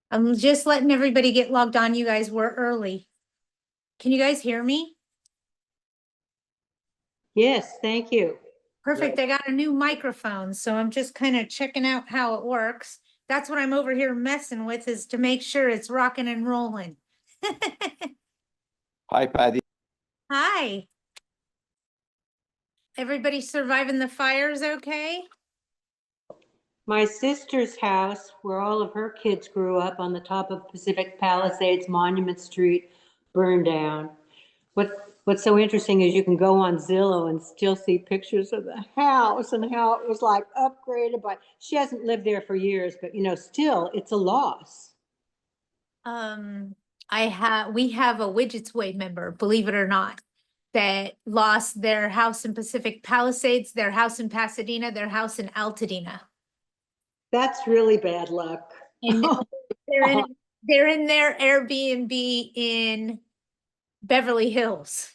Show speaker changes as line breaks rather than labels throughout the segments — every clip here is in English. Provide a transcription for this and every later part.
I'm just letting everybody get logged on. You guys were early. Can you guys hear me?
Yes, thank you.
Perfect. I got a new microphone, so I'm just kind of checking out how it works. That's what I'm over here messing with, is to make sure it's rocking and rolling.
Hi, Patty.
Hi. Everybody surviving the fires okay?
My sister's house, where all of her kids grew up on the top of Pacific Palisades, Monument Street, burned down. What's so interesting is you can go on Zillow and still see pictures of the house and how it was like upgraded by, she hasn't lived there for years, but still it's a loss.
We have a Widget's Way member, believe it or not, that lost their house in Pacific Palisades, their house in Pasadena, their house in Altadena.
That's really bad luck.
And they're in their Airbnb in Beverly Hills,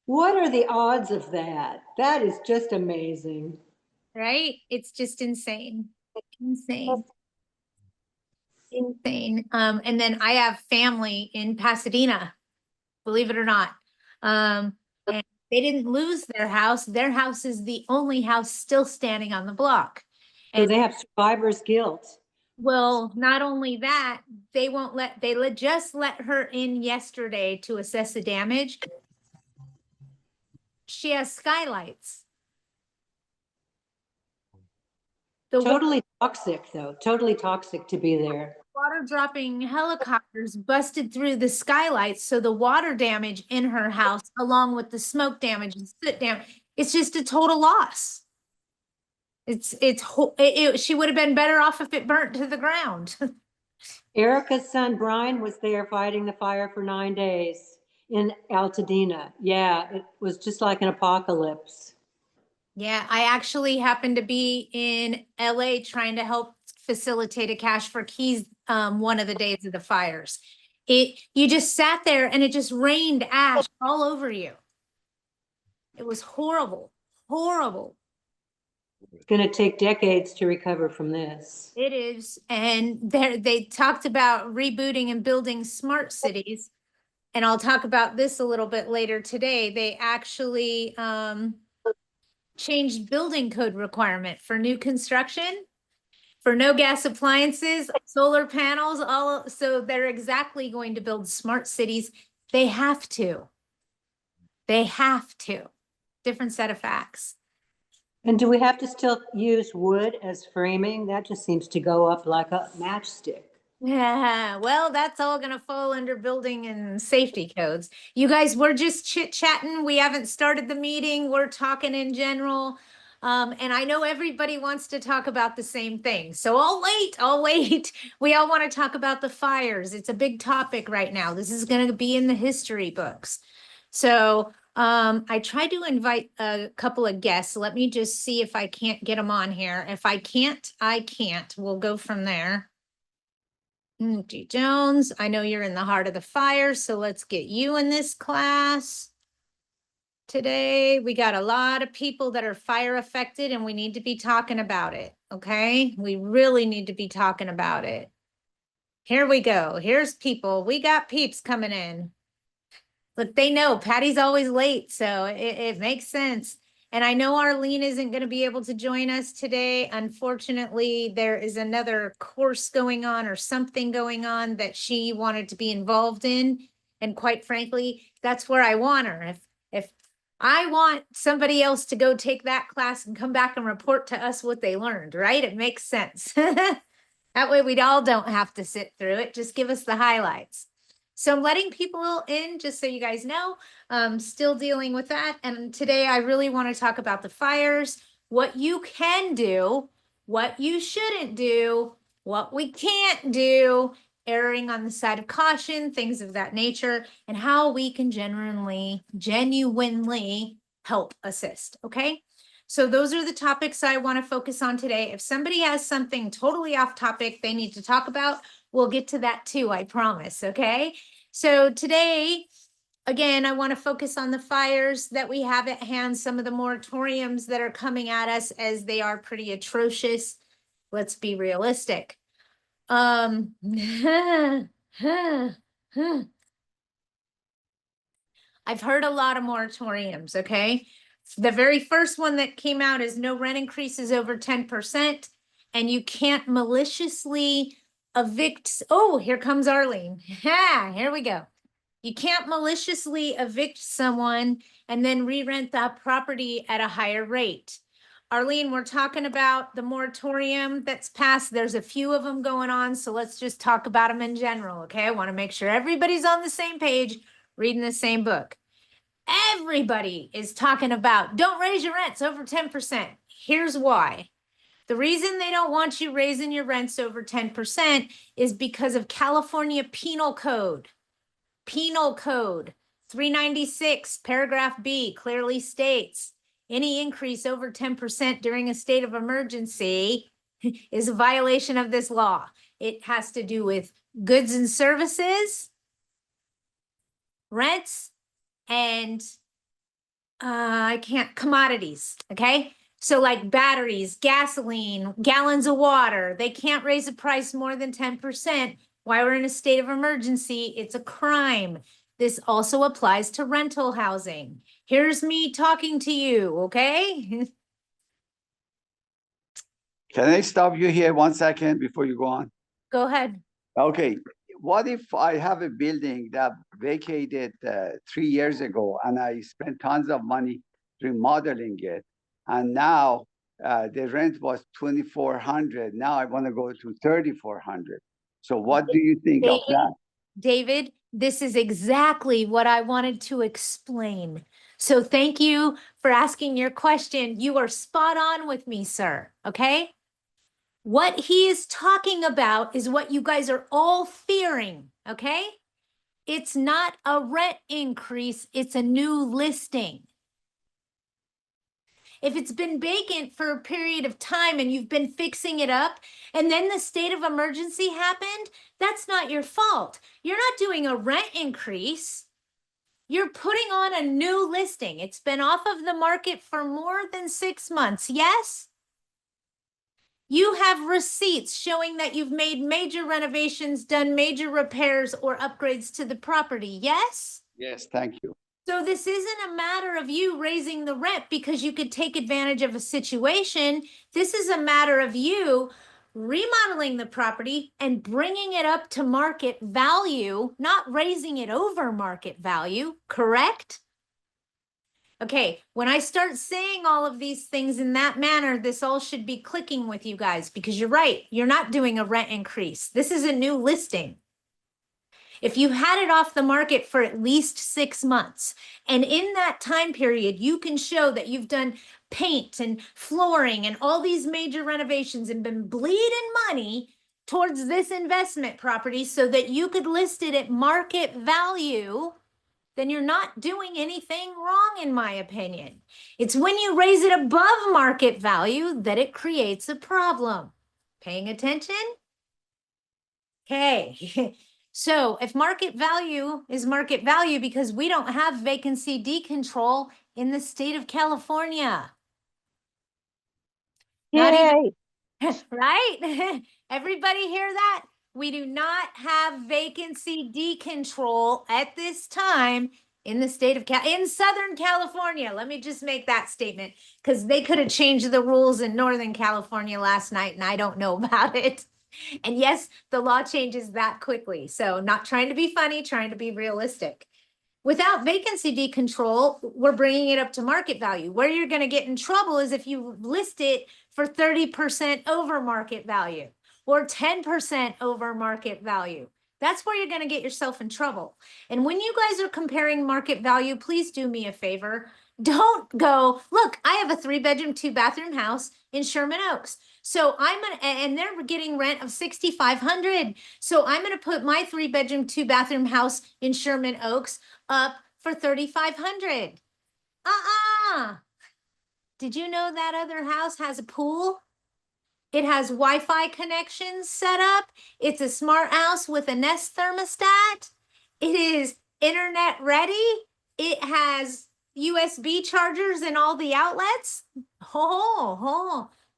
What are the odds of that? That is just amazing.
right? It's just insane. Insane. Insane. And then I have family in Pasadena, believe it or not. And they didn't lose their house. Their house is the only house still standing on the block.
So
And
they have survivor's guilt.
well, not only that, just let her in yesterday to assess the damage. She has skylights. The
Totally toxic, though. Totally toxic to be there.
water dropping helicopters busted through the skylights, so the water damage in her house, along with the smoke damage and soot damage, it's just a total loss. She would have been better off if it burnt to the ground.
Erica's son Brian was there fighting the fire for 9 days in Altadena. Yeah, it was just like an apocalypse.
Yeah, I actually happened to be in LA trying to help facilitate a cash for keys one of the days of the fires. You just sat there and it just rained ash all over you. It was horrible, horrible.
It's going to take decades to recover from this.
It is. And they talked about rebooting and building smart cities. And I'll talk about this a little bit later today. They actually changed building code requirement for new construction, for no gas appliances, solar panels, so they're exactly going to build smart cities. They have to. They have to. Different set of facts.
And do we have to still use wood as framing? That just seems to go up like a matchstick.
Yeah, well, that's all gonna fall under building and safety codes. You guys, we're just chit-chatting. We haven't started the meeting. We're talking in general. And I know everybody wants to talk about the same thing. So I'll wait. We all want to talk about the fires. It's a big topic right now. This is gonna be in the history books. So I tried to invite a couple of guests. Let me just see if I can't get them on here. If I can't, I can't. We'll go from there. G. Jones, I know you're in the heart of the fire, so let's get you in this class. Today, we got a lot of people that are fire affected and we need to be talking about it, okay? We really need to be talking about it. Here we go. Here's people. We got peeps coming in. Look, they know Patty's always late, so it makes sense. And I know Arlene isn't going to be able to join us today. Unfortunately, there is another course going on or something going on that she wanted to be involved in. And quite frankly, that's where I want her. If I want somebody else to go take that class and come back and report to us what they learned, right? It makes sense. That way we all don't have to sit through it. Just give us the highlights. So I'm letting people in just so you guys know, still dealing with that. And today I really want to talk about the fires, what you can do, what you shouldn't do, what we can't do, erring on the side of caution, things of that nature, and how we can genuinely help assist. Okay. So those are the topics I want to focus on today. If somebody has something totally off topic they need to talk about, we'll get to that too, I promise, okay? So today, again, I want to focus on the fires that we have at hand, some of the moratoriums that are coming at us as they are pretty atrocious. Let's be realistic. Um, I've heard a lot of moratoriums, okay? The very first one that came out is no rent increases over 10%, and you can't maliciously evict. Oh, here comes Arlene. Ha, here we go. You can't maliciously evict someone and then re-rent that property at a higher rate. Arlene, we're talking about the moratorium that's passed. There's a few of them going on, so let's just talk about them in general, okay? I want to make sure everybody's on the same page, reading the same book. Everybody is talking about don't raise your rents over 10%. Here's why. The reason they don't want you raising your rents over 10% is because of California Penal Code. Penal Code 396, paragraph B clearly states any increase over 10% during a state of emergency is a violation of this law. It has to do with goods and services, rents, and commodities, okay? So like batteries, gasoline, gallons of water, they can't raise the price more than 10%. While we're in a state of emergency, it's a crime. This also applies to rental housing. Here's me talking to you, okay?
Can I stop you here 1 second before you go on?
Go ahead.
Okay, what if I have a building that vacated 3 years ago and I spent tons of money remodeling it, and now the rent was 2,400. Now I want to go to 3,400. So what do you think of that?
David, this is exactly what I wanted to explain. So thank you for asking your question. You are spot on with me, sir. Okay? What he is talking about is what you guys are all fearing. Okay? It's not a rent increase, it's a new listing. If it's been vacant for a period of time and you've been fixing it up, and then the state of emergency happened, that's not your fault. You're not doing a rent increase. You're putting on a new listing. It's been off of the market for more than 6 months, yes? You have receipts showing that you've made major renovations, done major repairs or upgrades to the property, yes?
Yes, thank you.
So this isn't a matter of you raising the rent because you could take advantage of a situation. This is a matter of you remodeling the property and bringing it up to market value, not raising it over market value, correct? Okay, when I start saying all of these things in that manner, this all should be clicking with you guys because you're right. You're not doing a rent increase. This is a new listing. If you had it off the market for at least 6 months, and in that time period, you can show that you've done paint and flooring and all these major renovations and been bleeding money towards this investment property so that you could list it at market value, then you're not doing anything wrong, in my opinion. It's when you raise it above market value that it creates a problem. Paying attention? Okay. So if market value is market value because we don't have vacancy decontrol in the state of California. Not even, right? Everybody hear that? We do not have vacancy decontrol at this time in the state of in Southern California. Let me just make that statement because they could have changed the rules in Northern California last night and I don't know about it. And yes, the law changes that quickly. So not trying to be funny, trying to be realistic. Without vacancy decontrol, we're bringing it up to market value. Where you're going to get in trouble is if you list it for 30% over market value or 10% over market value. That's where you're going to get yourself in trouble. And when you guys are comparing market value, please do me a favor. Don't go, look, I have a 3-bedroom, 2-bathroom house in Sherman Oaks. So and they're getting rent of $6,500. So I'm going to put my 3-bedroom, 2-bathroom house in Sherman Oaks up for $3,500. Did you know that other house has a pool? It has Wi-Fi connections set up. It's a smart house with a Nest thermostat. It is internet ready. It has USB chargers in all the outlets.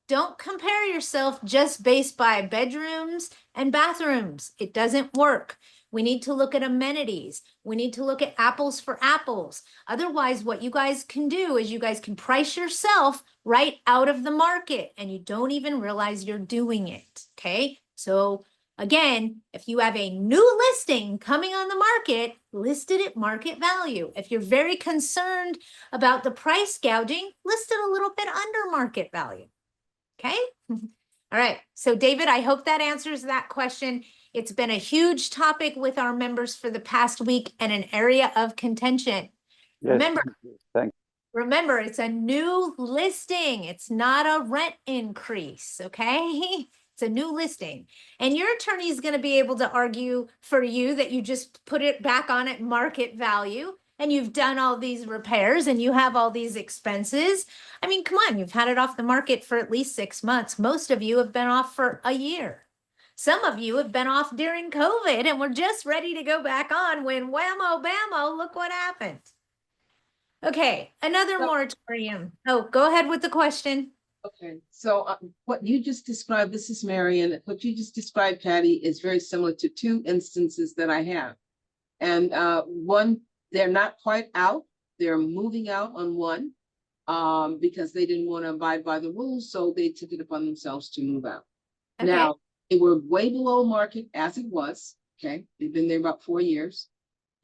don't compare yourself just based by bedrooms and bathrooms. It doesn't work. We need to look at amenities. We need to look at apples for apples. Otherwise, what you guys can do is you guys can price yourself right out of the market and you don't even realize you're doing it. Okay. So again, if you have a new listing coming on the market, list it at market value. If you're very concerned about the price gouging, list it a little bit under market value. Okay. All right. So David, I hope that answers that question. It's been a huge topic with our members for the past week and an area of contention.
Yes,
Remember, it's a new listing. It's not a rent increase, okay? It's a new listing. And your attorney is going to be able to argue for you that you just put it back on at market value and you've done all these repairs and you have all these expenses. I mean, come on, you've had it off the market for at least 6 months. Most of you have been off for a year. Some of you have been off during COVID and we're just ready to go back on when whammo bammo, look what happened. Okay, another moratorium. Oh, go ahead with the question.
Okay, so what you just described, this is Marion, what you just described, Patty, is very similar to 2 instances that I have. And one, they're not quite out, they're moving out on one because they didn't want to abide by the rules, so they took it upon themselves to move out.
Okay.
Now, they were way below market as it was, okay? They've been there about 4 years.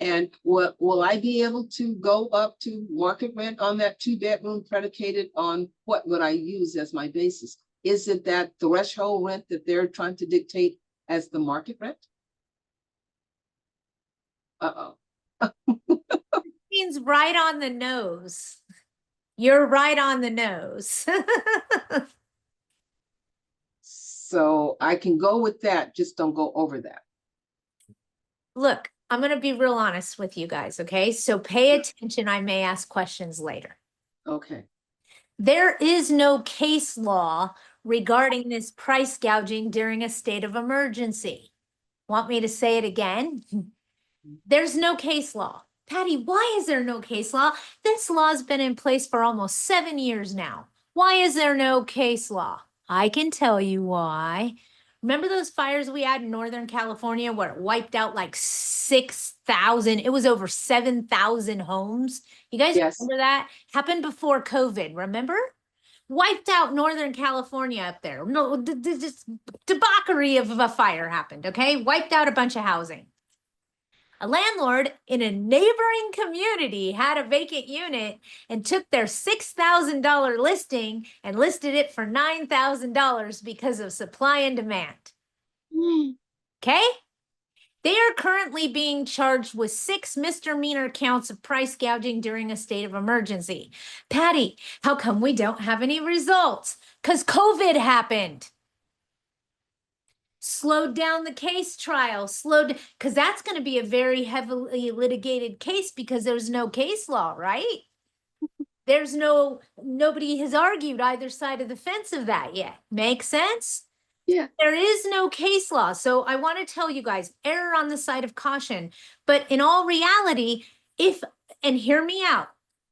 And will I be able to go up to market rent on that 2-bedroom predicated on what would I use as my basis? Is it that threshold rent that they're trying to dictate as the market rent? Uh-oh.
Means right on the nose. You're right on the nose.
So I can go with that, just don't go over that.
Look, I'm going to be real honest with you guys, okay? So pay attention. I may ask questions later.
Okay.
There is no case law regarding this price gouging during a state of emergency. Want me to say it again? There's no case law. Patty, why is there no case law? This law's been in place for almost 7 years now. Why is there no case law? I can tell you why. Remember those fires we had in Northern California where it wiped out like 6,000? It was over 7,000 homes. You guys remember that? Happened before COVID, remember? Wiped out Northern California up there. No, this debauchery of a fire happened, okay? Wiped out a bunch of housing. A landlord in a neighboring community had a vacant unit and took their $6,000 listing and listed it for $9,000 because of supply and demand. Okay? They are currently being charged with 6 misdemeanor counts of price gouging during a state of emergency. Patty, how come we don't have any results? Because COVID happened. Slowed down the case trial, because that's going to be a very heavily litigated case because there's no case law, right? There's nobody has argued either side of the fence of that yet. Make sense?
Yeah.
There is no case law. So I want to tell you guys, err on the side of caution. But in all reality, and hear me out,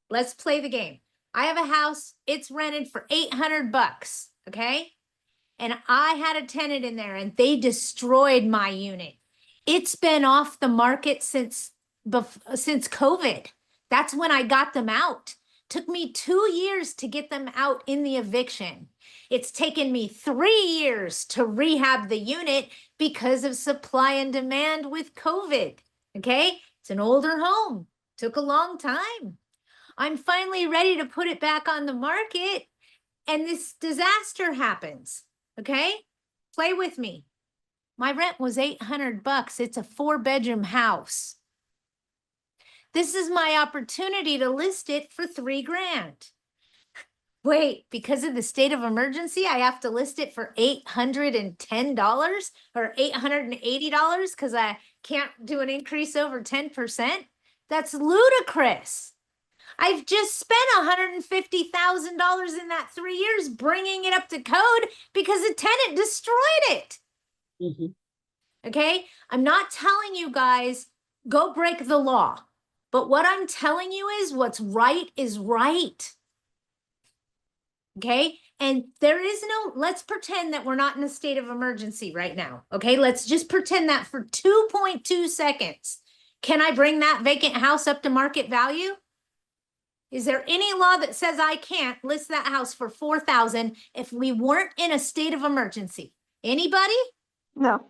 let's play the game. I have a house, it's rented for $800, okay? And I had a tenant in there and they destroyed my unit. It's been off the market since COVID. That's when I got them out. Took me 2 years to get them out in the eviction. It's taken me 3 years to rehab the unit because of supply and demand with COVID. Okay, it's an older home. Took a long time. I'm finally ready to put it back on the market and this disaster happens. Okay, play with me. My rent was $800. It's a 4-bedroom house. This is my opportunity to list it for $3,000. Wait, because of the state of emergency, I have to list it for $810 or $880 because I can't do an increase over 10%? That's ludicrous. I've just spent $150,000 in that 3 years bringing it up to code because a tenant destroyed it. Okay, I'm not telling you guys go break the law, but what I'm telling you is what's right is right. Okay. And there is no, let's pretend that we're not in a state of emergency right now. Okay. Let's just pretend that for 2.2 seconds. Can I bring that vacant house up to market value? Is there any law that says I can't list that house for 4,000 if we weren't in a state of emergency? Anybody?
No,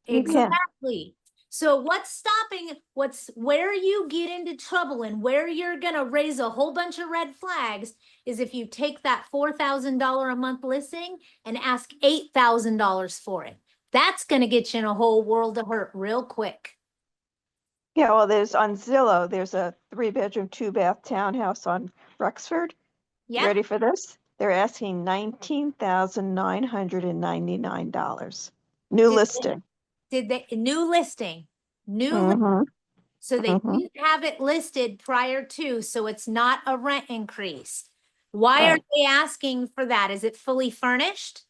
you can't.
Exactly. So what's stopping, what's where you get into trouble and where you're gonna raise a whole bunch of red flags is if you take that $4,000 a month listing and ask $8,000 for it. That's gonna get you in a whole world of hurt real quick.
Yeah, well, there's on Zillow, there's a 3-bedroom, 2-bath townhouse on Rexford. You
Yeah,
ready for this? They're asking $19,999. New
Did-
listing.
did they, new listing,
Mhm,
so they
mhm.
didn't have it listed prior to, so it's not a rent increase. Why are
Right.
they asking for that? Is it fully furnished?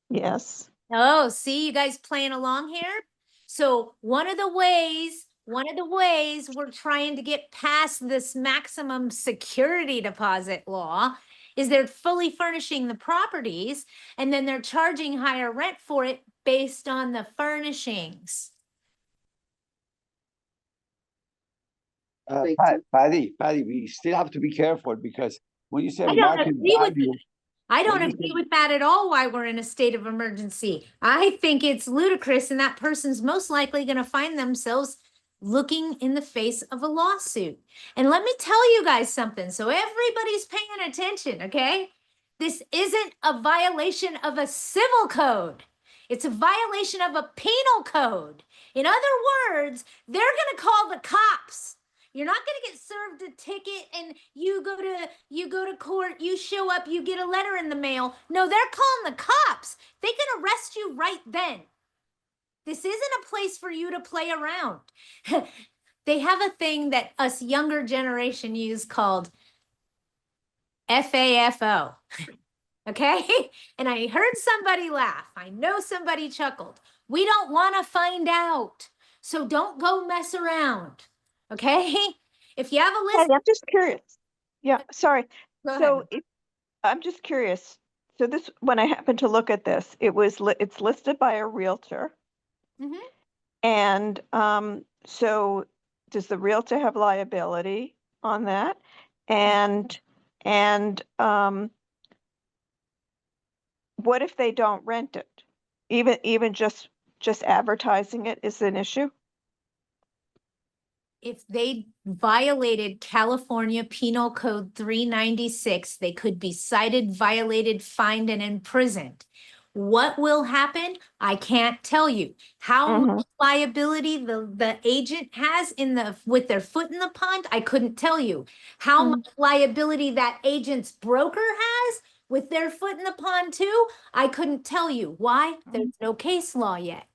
Yes.
Oh, see, you guys playing along here? So one of the ways we're trying to get past this maximum security deposit law is they're fully furnishing the properties and then they're charging higher rent for it based on the furnishings.
They
Patty, we still have to be careful because when you say
I don't
market
agree with
value,
I don't
When you
agree
say-
with that at all, why we're in a state of emergency. I think it's ludicrous and that person's most likely going to find themselves looking in the face of a lawsuit. And let me tell you guys something. So everybody's paying attention, okay? This isn't a violation of a civil code. It's a violation of a penal code. In other words, they're going to call the cops. You're not going to get served a ticket and you go to court, you show up, you get a letter in the mail. No, they're calling the cops. They can arrest you right then. This isn't a place for you to play around. They have a thing that us younger generation use called FAFO. Okay? And I heard somebody laugh. I know somebody chuckled. We don't want to find out. So don't go mess around. Okay? If you have a list,
Patty, I'm just curious. Yeah, sorry.
go
So
ahead.
I'm just curious. So this, when I happened to look at this, it's listed by a realtor.
Mhm.
And so does the realtor have liability on that? And what if they don't rent it? Even just advertising it is an issue?
If they violated California Penal Code 396, they could be cited, violated, fined, and imprisoned. What will happen? I can't tell you. How
Mhm.
much liability the agent has in the with their foot in the pond, I couldn't tell you. How
Mm.
much liability that agent's broker has with their foot in the pond too, I couldn't tell you. Why? There's no case law yet.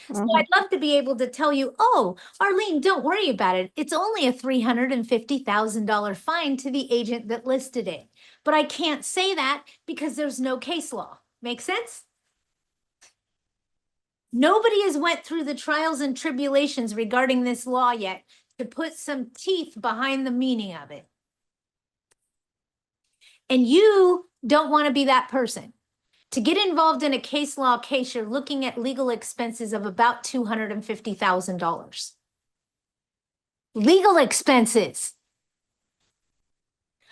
So
Mhm.
I'd love to be able to tell you, oh, Arlene, don't worry about it. It's only a $350,000 fine to the agent that listed it. But I can't say that because there's no case law. Make sense? Nobody has went through the trials and tribulations regarding this law yet to put some teeth behind the meaning of it. And you don't want to be that person. To get involved in a case law case, you're looking at legal expenses of about $250,000. Legal expenses.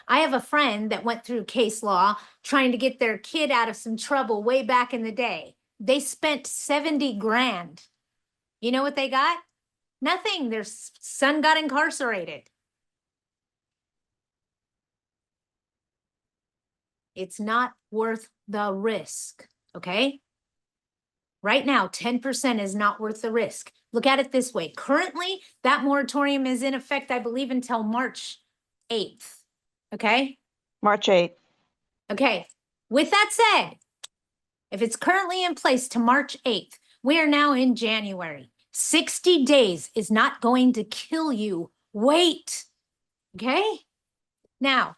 I have a friend that went through case law trying to get their kid out of some trouble way back in the day. They spent 70 grand. You know what they got? Nothing. Their son got incarcerated. It's not worth the risk, okay? Right now, 10% is not worth the risk. Look at it this way. Currently, that moratorium is in effect, I believe, until March 8th, okay?
March 8th.
Okay, with that said, if it's currently in place to March 8th, we are now in January. 60 days is not going to kill you. Wait, okay? Now,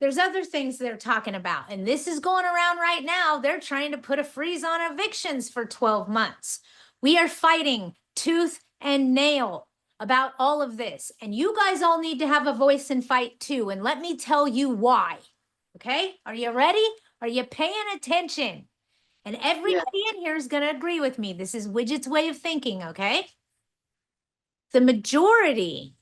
there's other things they're talking about, and this is going around right now. They're trying to put a freeze on evictions for 12 months. We are fighting tooth and nail about all of this, and you guys all need to have a voice and fight too, and let me tell you why, Okay, are you ready? Are you paying attention? And everybody in here is going to agree with me. This is Widget's way of thinking, okay? The majority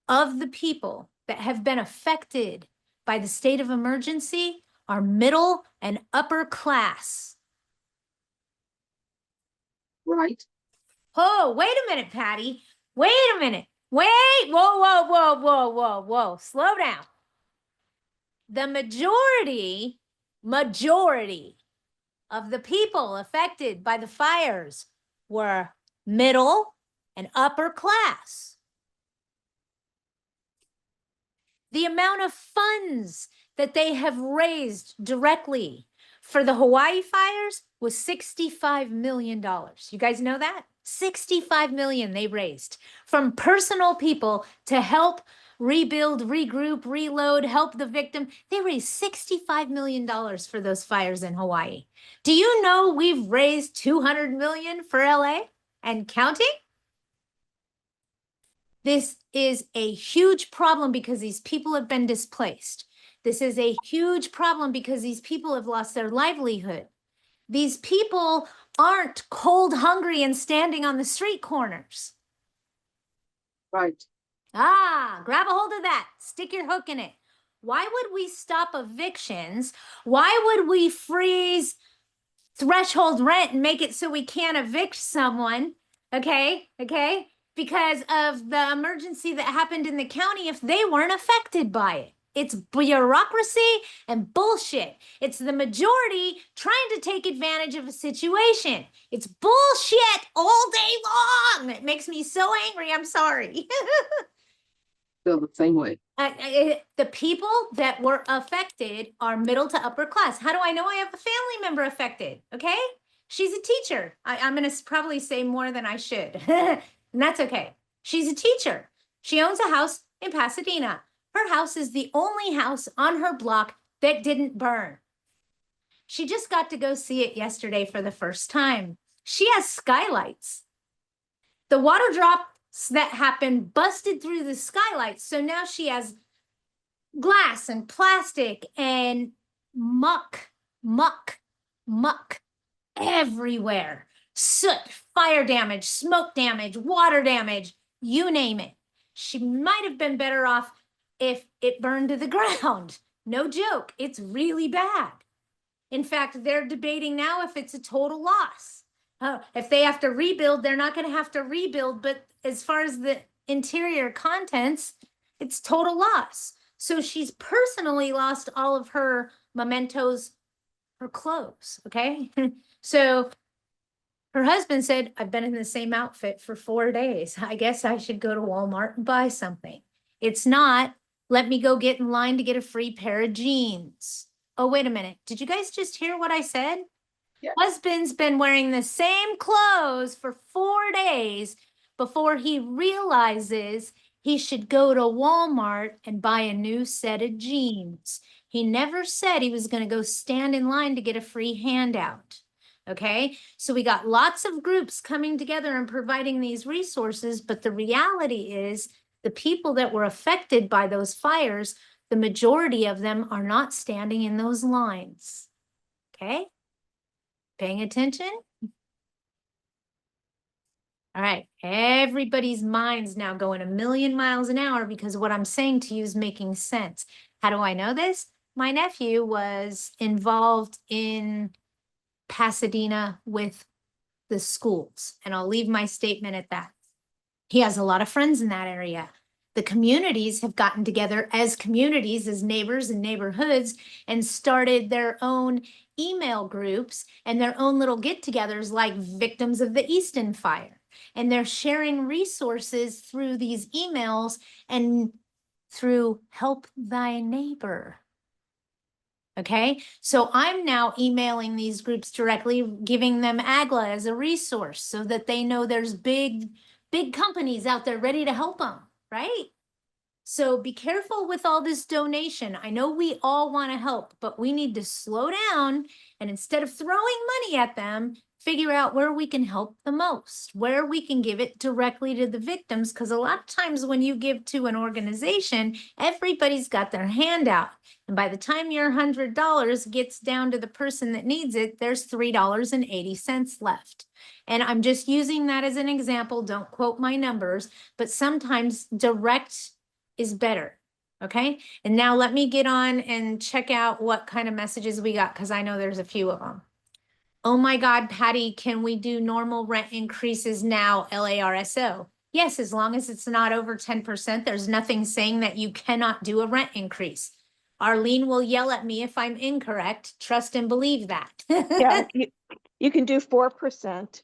of the people that have been affected by the state of emergency are middle and upper class.
Right.
Oh, wait a minute, Patty. Wait a minute. Wait. Whoa, whoa, whoa, whoa, whoa, whoa. Slow down. The majority of the people affected by the fires were middle and upper class. The amount of funds that they have raised directly for the Hawaii fires was $65 million. You guys know that? 65 million they raised from personal people to help rebuild, regroup, reload, help the victim. They raised $65 million for those fires in Hawaii. Do you know we've raised 200 million for LA and counting? This is a huge problem because these people have been displaced. This is a huge problem because these people have lost their livelihood. These people aren't cold, hungry, and standing on the street corners.
Right.
Ah, grab a hold of that. Stick your hook in it. Why would we stop evictions? Why would we freeze threshold rent and make it so we can't evict someone? Okay. Because of the emergency that happened in the county if they weren't affected by it. It's bureaucracy and bullshit. It's the majority trying to take advantage of a situation. It's bullshit all day long. It makes me so angry. I'm sorry.
Feel the same way.
The people that were affected are middle to upper class. How do I know I have a family member affected? Okay. She's a teacher. I'm going to probably say more than I should. And that's okay. She's a teacher. She owns a house in Pasadena. Her house is the only house on her block that didn't burn. She just got to go see it yesterday for the first time. She has skylights. The water drops that happened busted through the skylights. So now she has glass and plastic and muck everywhere. Soot, fire damage, smoke damage, water damage, you name it. She might have been better off if it burned to the ground. No joke, it's really bad. In fact, they're debating now if it's a total loss. If they have to rebuild, they're not going to have to rebuild, but as far as the interior contents, it's total loss. So she's personally lost all of her mementos, her clothes, okay? So her husband said, I've been in the same outfit for 4 days. I guess I should go to Walmart and buy something. It's not, let me go get in line to get a free pair of jeans. Oh, wait a minute. Did you guys just hear what I said?
Yeah.
Husband's been wearing the same clothes for 4 days before he realizes he should go to Walmart and buy a new set of jeans. He never said he was going to go stand in line to get a free handout. Okay, so we got lots of groups coming together and providing these resources, but the reality is the people that were affected by those fires, the majority of them are not standing in those lines. Okay, paying attention? All right, everybody's mind's now going a million miles an hour because what I'm saying to you is making sense. How do I know this? My nephew was involved in Pasadena with the schools, and I'll leave my statement at that. He has a lot of friends in that area. The communities have gotten together as communities, as neighbors and neighborhoods, and started their own email groups and their own little get-togethers like Victims of the Easton Fire. And they're sharing resources through these emails and through Help Thy Neighbor. Okay, so I'm now emailing these groups directly, giving them AGLA as a resource so that they know there's big companies out there ready to help them, right? So be careful with all this donation. I know we all want to help, but we need to slow down and instead of throwing money at them, figure out where we can help the most, where we can give it directly to the victims. Because a lot of times when you give to an organization, everybody's got their hand out. And by the time your $100 gets down to the person that needs it, there's $3.80 left. And I'm just using that as an example. Don't quote my numbers, but sometimes direct is better. Okay. And now let me get on and check out what kind of messages we got, because I know there's a few of them. Oh my God, Patty, can we do normal rent increases now, LARSO? Yes, as long as it's not over 10%, there's nothing saying that you cannot do a rent increase. Arlene will yell at me if I'm incorrect. Trust and believe that.
Yeah, you can do 4%.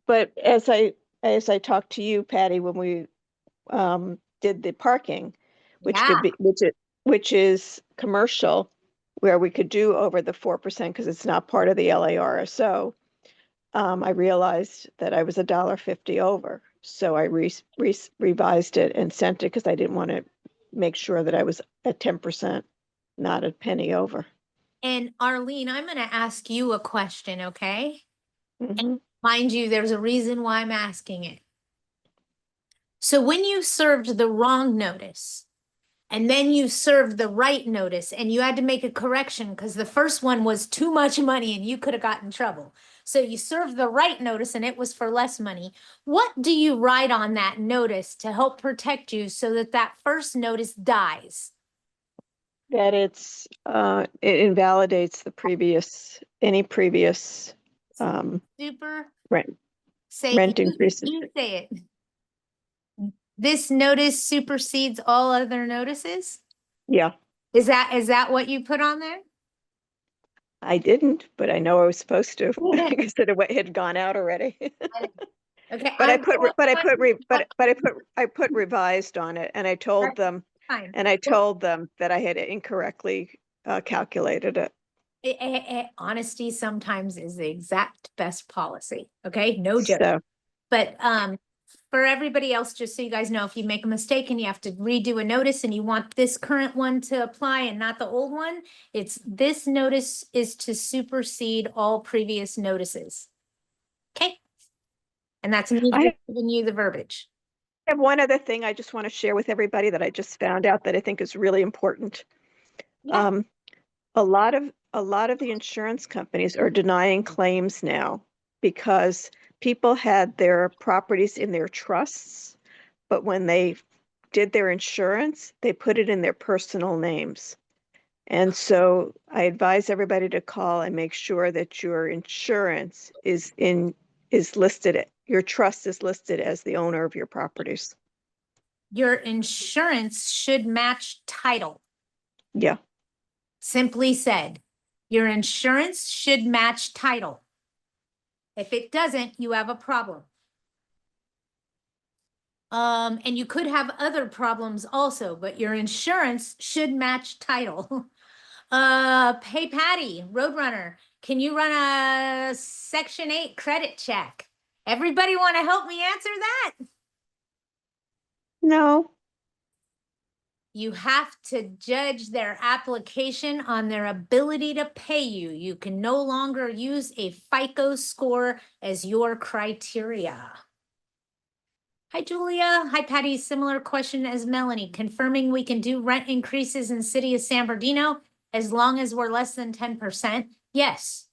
But as I talked to you, Patty, when we did the parking, which could be, which is commercial, where we could do over the 4% because it's not part of the LARSO. I realized that I was $1.50 over, so I revised it and sent it because I didn't want to make sure that I was at 10%, not a penny over.
And Arlene, I'm going to ask you a question, okay?
Mhm.
And mind you, there's a reason why I'm asking it. So when you served the wrong notice, and then you served the right notice and you had to make a correction because the first one was too much money and you could have gotten in trouble. So you served the right notice and it was for less money. What do you write on that notice to help protect you so that that first notice dies?
That it invalidates any previous
Super.
rent
Say
increases.
you say it. This notice supersedes all other notices?
Yeah,
Is that what you put on there?
I didn't, but I know I was supposed to because it had gone out already.
Okay.
But I put revised on it, and I told them,
Fine.
that I had incorrectly calculated it.
Honesty sometimes is the exact best policy. Okay, no joke.
So,
But for everybody else, just so you guys know, if you make a mistake and you have to redo a notice and you want this current one to apply and not the old one, it's this notice is to supersede all previous notices. Okay. And that's me
I
just giving you the verbiage.
have one other thing I just want to share with everybody that I just found out that I think is really important.
Yeah.
A lot of the insurance companies are denying claims now because people had their properties in their trusts, but when they did their insurance, they put it in their personal names. And so I advise everybody to call and make sure that your insurance is listed, your trust is listed as the owner of your properties.
Your insurance should match title.
Yeah.
Simply said, your insurance should match title. If it doesn't, you have a problem. And you could have other problems also, but your insurance should match title. Hey Patty, Roadrunner, can you run a Section 8 credit check? Everybody want to help me answer that?
No.
You have to judge their application on their ability to pay you. You can no longer use a FICO score as your criteria. Hi, Julia. Hi, Patty. Similar question as Melanie. Confirming we can do rent increases in City of San Bernardino as long as we're less than 10%. Yes.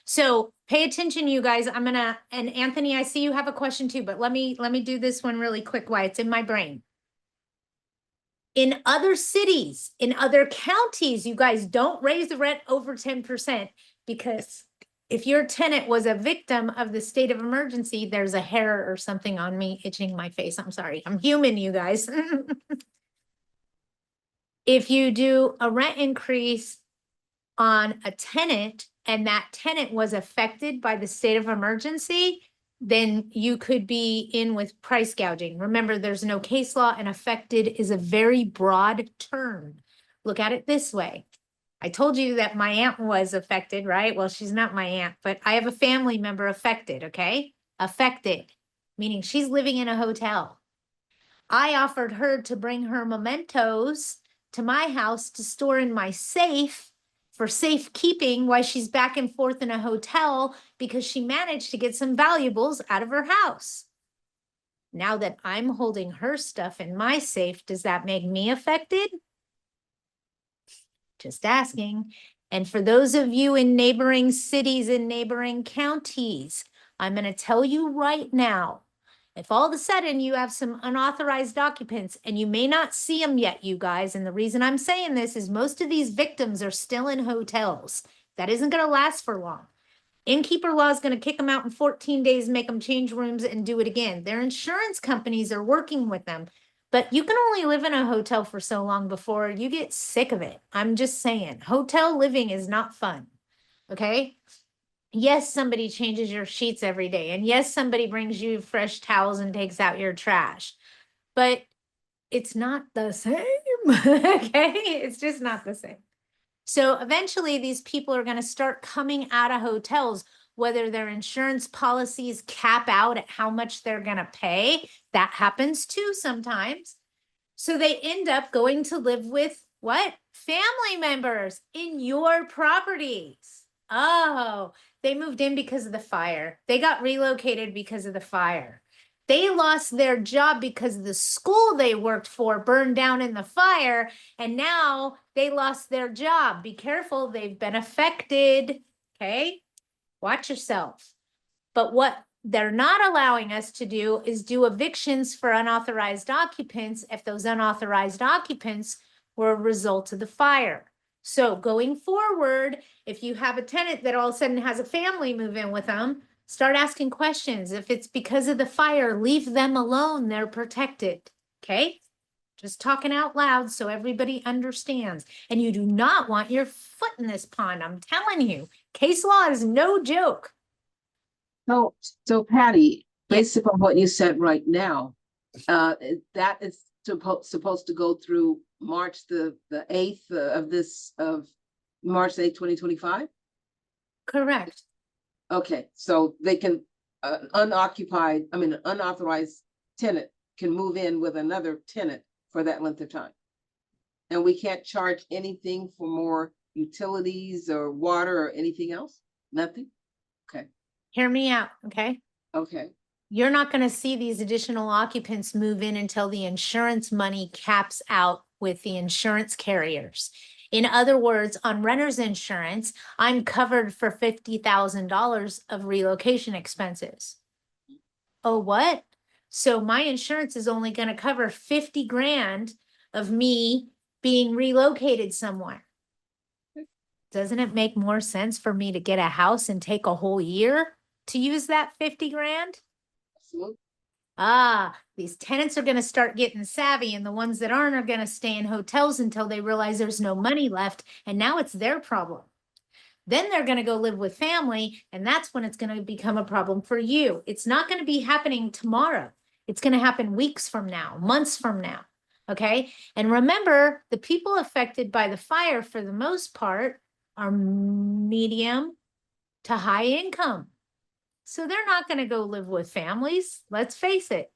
So pay attention, you guys. And Anthony, I see you have a question too, but let me do this one really quick while it's in my brain. In other cities, in other counties, you guys don't raise the rent over 10% because if your tenant was a victim of the state of emergency, there's a hair or something on me itching my face. I'm sorry. I'm human, you guys. If you do a rent increase on a tenant and that tenant was affected by the state of emergency, then you could be in with price gouging. Remember, there's no case law and affected is a very broad term. Look at it this way. I told you that my aunt was affected, right? Well, she's not my aunt, but I have a family member affected, okay? Affected, meaning she's living in a hotel. I offered her to bring her mementos to my house to store in my safe for safekeeping while she's back and forth in a hotel because she managed to get some valuables out of her house. Now that I'm holding her stuff in my safe, does that make me affected? Just asking. And for those of you in neighboring cities and neighboring counties, I'm going to tell you right now, if all of a sudden you have some unauthorized occupants and you may not see them yet, you guys, and the reason I'm saying this is most of these victims are still in hotels. That isn't going to last for long. Innkeeper law is going to kick them out in 14 days, make them change rooms and do it again. Their insurance companies are working with them, but you can only live in a hotel for so long before you get sick of it. I'm just saying, hotel living is not fun. Okay. Yes, somebody changes your sheets every day. And yes, somebody brings you fresh towels and takes out your trash, but it's not the same. Okay. It's just not the same. So eventually these people are going to start coming out of hotels, whether their insurance policies cap out at how much they're going to pay. That happens too sometimes. So they end up going to live with what? Family members in your properties. Oh, they moved in because of the fire. They got relocated because of the fire. They lost their job because the school they worked for burned down in the fire, and now they lost their job. Be careful, they've been affected. Okay, watch yourself. But what they're not allowing us to do is do evictions for unauthorized occupants if those unauthorized occupants were a result of the fire. So going forward, if you have a tenant that all of a sudden has a family move in with them, start asking questions. If it's because of the fire, leave them alone. They're protected. Okay? Just talking out loud so everybody understands. And you do not want your foot in this pond. I'm telling you, case law is no joke.
So Patty,
Yeah.
based upon what you said right now, that is supposed to go through March the 8th of March 8th, 2025?
Correct.
Okay, so they can, an unauthorized tenant can move in with another tenant for that length of time. And we can't charge anything for more utilities or water or anything else? Nothing? Okay,
Hear me out, okay?
okay.
You're not going to see these additional occupants move in until the insurance money caps out with the insurance carriers. In other words, on renter's insurance, I'm covered for $50,000 of relocation expenses. Oh, what? So my insurance is only going to cover 50 grand of me being relocated somewhere. Doesn't it make more sense for me to get a house and take a whole year to use that 50 grand?
Absolutely.
Ah, these tenants are going to start getting savvy, and the ones that aren't are going to stay in hotels until they realize there's no money left, and now it's their problem. Then they're going to go live with family, and that's when it's going to become a problem for you. It's not going to be happening tomorrow. It's going to happen weeks from now, months from now. Okay. And remember, the people affected by the fire, for the most part, are medium to high income. So they're not going to go live with families. Let's face it.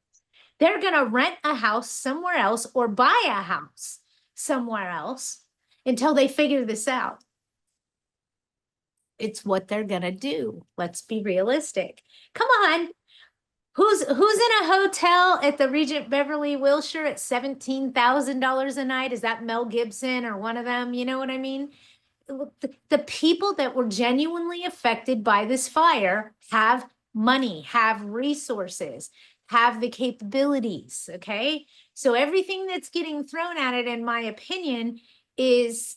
They're going to rent a house somewhere else or buy a house somewhere else until they figure this out. It's what they're going to do. Let's be realistic. Come on. Who's in a hotel at the Regent Beverly Wilshire at $17,000 a night? Is that Mel Gibson or one of them? You know what I mean? The people that were genuinely affected by this fire have money, have resources, have the capabilities, okay? So everything that's getting thrown at it, in my opinion, is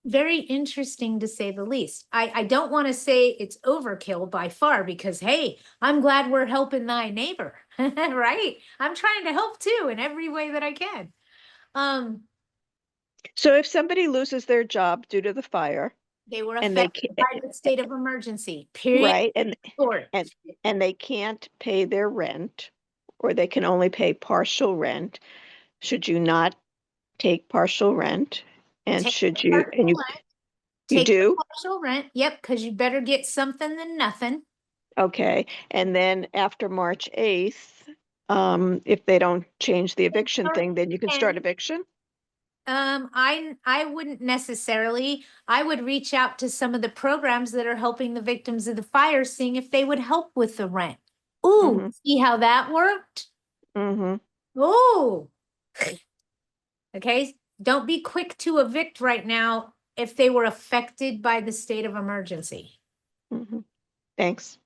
very interesting to say the least. I don't want to say it's overkill by far because, hey, I'm glad we're helping thy neighbor, right? I'm trying to help too in every way that I can.
So if somebody loses their job due to the fire,
They were
and they
affected by the state of emergency, period.
right,
Short.
and they can't pay their rent, or they can only pay partial rent, should you not take partial rent? And
Take
should
the
you,
partial
and you
rent.
you
Take the
do?
partial rent. Yep, because you better get something than nothing.
Okay, and then after March 8th, if they don't change the eviction
start
thing, then you can start
again.
eviction?
I wouldn't necessarily. I would reach out to some of the programs that are helping the victims of the fire, seeing if they would help with the rent. Ooh,
Mhm.
see how that worked?
Mhm.
Ooh. Okay, don't be quick to evict right now if they were affected by the state of emergency.
Mhm. Thanks.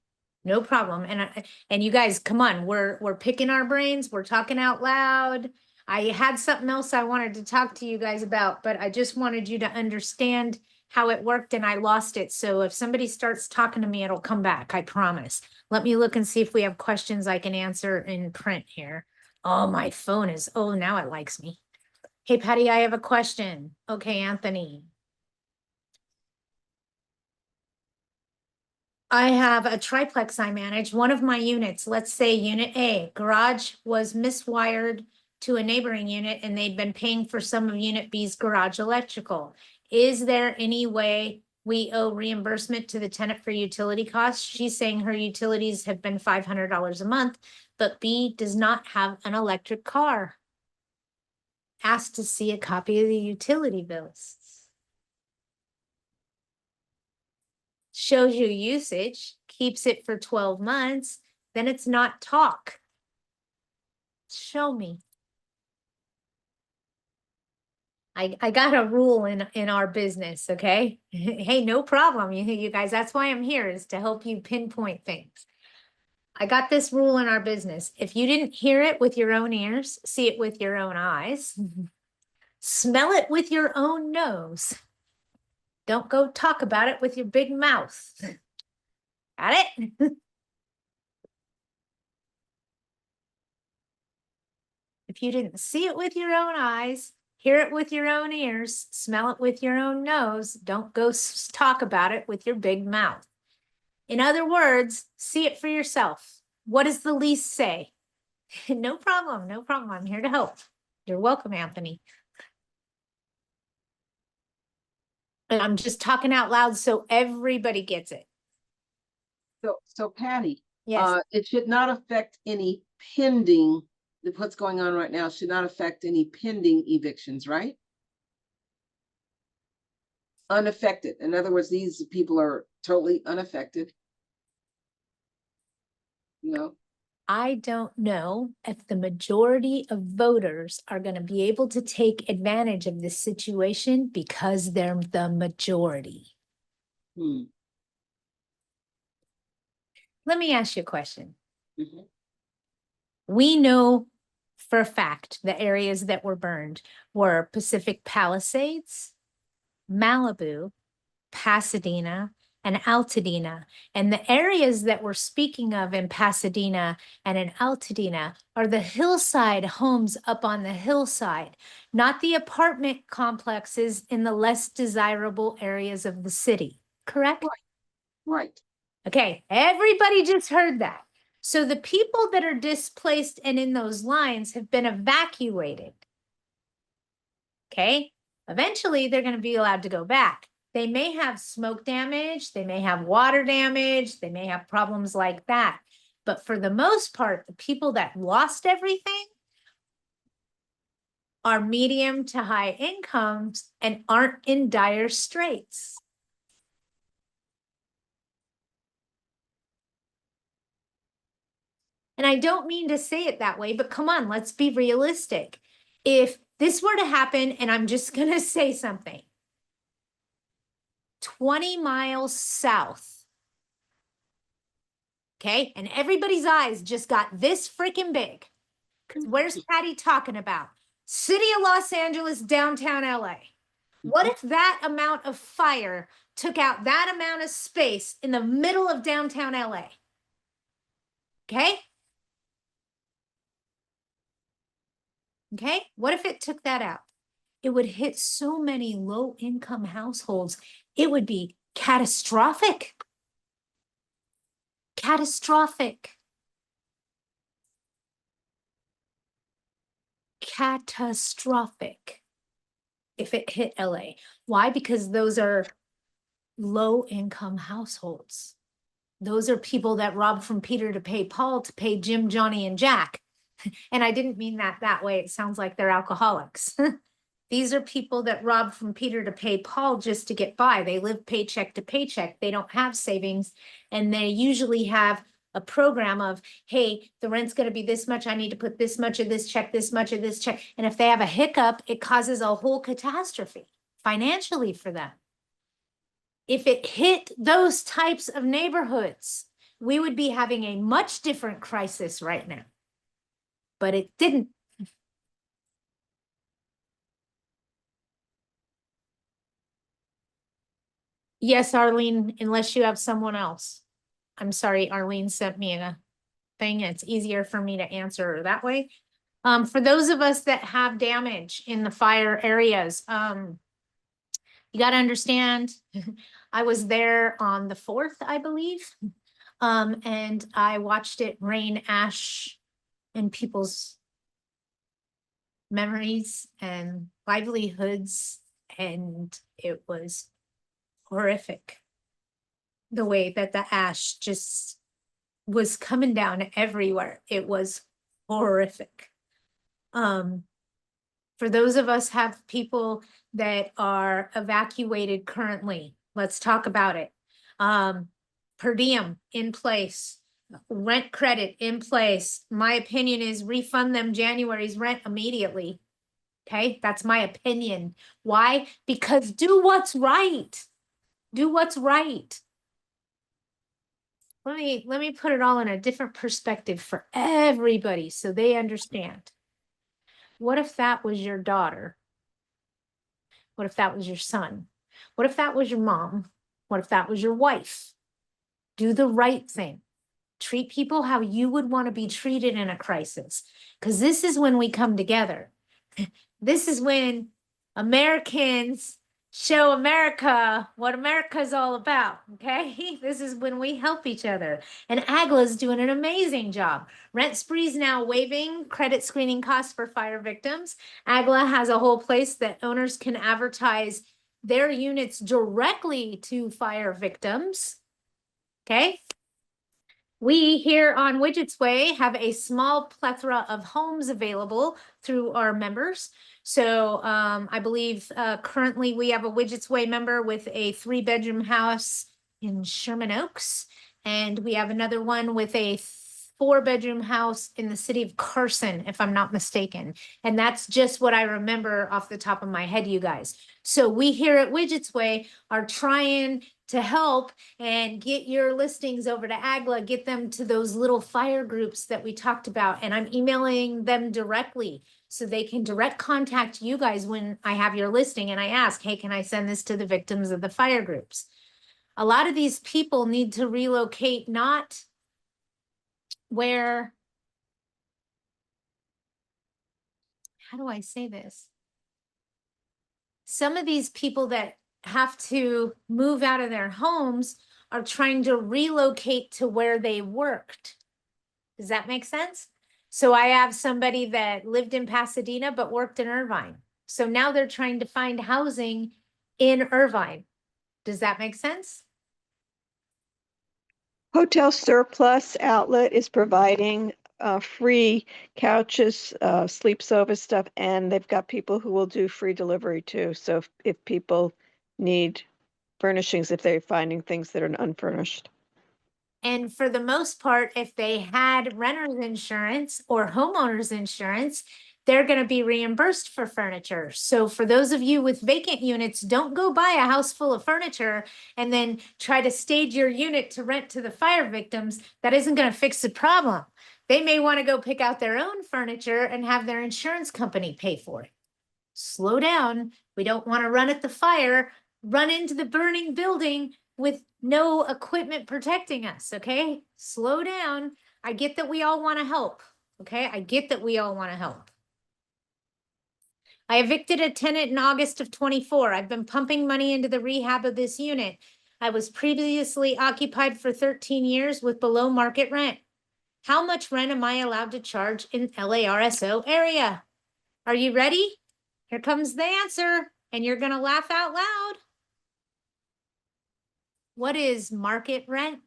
No problem. And you guys, come on, we're picking our brains, we're talking out loud. I had something else I wanted to talk to you guys about, but I just wanted you to understand how it worked and I lost it. So if somebody starts talking to me, it'll come back, I promise. Let me look and see if we have questions I can answer in print here. Oh, my phone is, oh, now it likes me. Hey, Patty, I have a question. Okay, Anthony. I have a triplex I manage. One of my units, let's say unit A, garage was miswired to a neighboring unit and they'd been paying for some of unit B's garage electrical. Is there any way we owe reimbursement to the tenant for utility costs? She's saying her utilities have been $500 a month, but B does not have an electric car. Asked to see a copy of the utility bills. Shows you usage, keeps it for 12 months, then it's not talk. Show me. I got a rule in our business, okay? Hey, no problem, you guys. That's why I'm here, is to help you pinpoint things. I got this rule in our business. If you didn't hear it with your own ears, see it with your own eyes, smell it with your own nose, don't go talk about it with your big mouth. Got it? If you didn't see it with your own eyes, hear it with your own ears, smell it with your own nose, don't go talk about it with your big mouth. In other words, see it for yourself. What does the lease say? No problem, no problem. I'm here to help. You're welcome, Anthony. And I'm just talking out loud so everybody gets it.
So Patty,
Yes.
it should not affect any pending, what's going on right now should not affect any pending evictions, right? Unaffected. In other words, these people are totally unaffected. No.
I don't know if the majority of voters are going to be able to take advantage of this situation because they're the majority. Let me ask you a question.
Mm-hmm.
We know for a fact the areas that were burned were Pacific Palisades, Malibu, Pasadena, and Altadena. And the areas that we're speaking of in Pasadena and in Altadena are the hillside homes up on the hillside, not the apartment complexes in the less desirable areas of the city, correct?
Right.
Okay, everybody just heard that. So the people that are displaced and in those lines have been evacuated. Okay, eventually they're going to be allowed to go back. They may have smoke damage, they may have water damage, they may have problems like that. But for the most part, the people that lost everything are medium to high incomes and aren't in dire straits. And I don't mean to say it that way, but come on, let's be realistic. If this were to happen, and I'm just going to say something, 20 miles south, okay? And everybody's eyes just got this freaking big. Because where's Patty talking about? City of Los Angeles, downtown LA. What if that amount of fire took out that amount of space in the middle of downtown LA? Okay? Okay, what if it took that out? It would hit so many low-income households. It would be catastrophic. Catastrophic. Catastrophic if it hit LA. Why? Because those are low-income households. Those are people that robbed from Peter to pay Paul to pay Jim, Johnny, and Jack. And I didn't mean that way. It sounds like they're alcoholics. These are people that rob from Peter to pay Paul just to get by. They live paycheck to paycheck. They don't have savings, and they usually have a program of, hey, the rent's going to be this much. I need to put this much of this check, this much of this check. And if they have a hiccup, it causes a whole catastrophe financially for them. If it hit those types of neighborhoods, we would be having a much different crisis right now. But it didn't. Yes, Arlene, unless you have someone else. I'm sorry, Arlene sent me a thing. It's easier for me to answer that way. For those of us that have damage in the fire areas, you got to understand, I was there on the 4th, I believe. And I watched it rain ash in people's memories and livelihoods, and it was horrific. The way that the ash just was coming down everywhere. It was horrific. For those of us have people that are evacuated currently, let's talk about it. Per diem in place, rent credit in place. My opinion is refund them January's rent immediately. Okay, that's my opinion. Why? Because do what's right. Do what's right. Let me put it all in a different perspective for everybody so they understand. What if that was your daughter? What if that was your son? What if that was your mom? What if that was your wife? Do the right thing. Treat people how you would want to be treated in a crisis, because this is when we come together. This is when Americans show America what America's all about, okay? This is when we help each other. And AGLA's doing an amazing job. Rent Spree's now waiving credit screening costs for fire victims. AGLA has a whole place that owners can advertise their units directly to fire victims, okay? We here on Widget's Way have a small plethora of homes available through our members. So I believe currently we have a Widget's Way member with a 3-bedroom house in Sherman Oaks. And we have another one with a 4-bedroom house in the city of Carson, if I'm not mistaken. And that's just what I remember off the top of my head, you guys. So we here at Widget's Way are trying to help and get your listings over to AGLA, get them to those little fire groups that we talked about. And I'm emailing them directly so they can direct contact you guys when I have your listing and I ask, hey, can I send this to the victims of the fire groups? A lot of these people need to relocate, not where, how do I say this? Some of these people that have to move out of their homes are trying to relocate to where they worked. Does that make sense? So I have somebody that lived in Pasadena but worked in Irvine. So now they're trying to find housing in Irvine. Does that make sense?
Hotel Surplus Outlet is providing free couches, sleeps over stuff, and they've got people who will do free delivery too. So if people need furnishings, if they're finding things that are unfurnished.
And for the most part, if they had renter's insurance or homeowner's insurance, they're going to be reimbursed for furniture. So for those of you with vacant units, don't go buy a house full of furniture and then try to stage your unit to rent to the fire victims. That isn't going to fix the problem. They may want to go pick out their own furniture and have their insurance company pay for it. Slow down. We don't want to run at the fire, run into the burning building with no equipment protecting us, okay? Slow down. I get that we all want to help, okay? I get that we all want to help. I evicted a tenant in August of 24. I've been pumping money into the rehab of this unit. I was previously occupied for 13 years with below market rent. How much rent am I allowed to charge in LARSO area? Are you ready? Here comes the answer, and you're going to laugh out loud. What is market rent?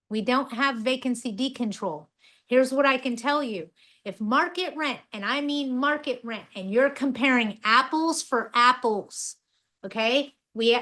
We don't have vacancy decontrol. Here's what I can tell you. If market rent, and I mean market rent, and you're comparing apples for apples, okay? We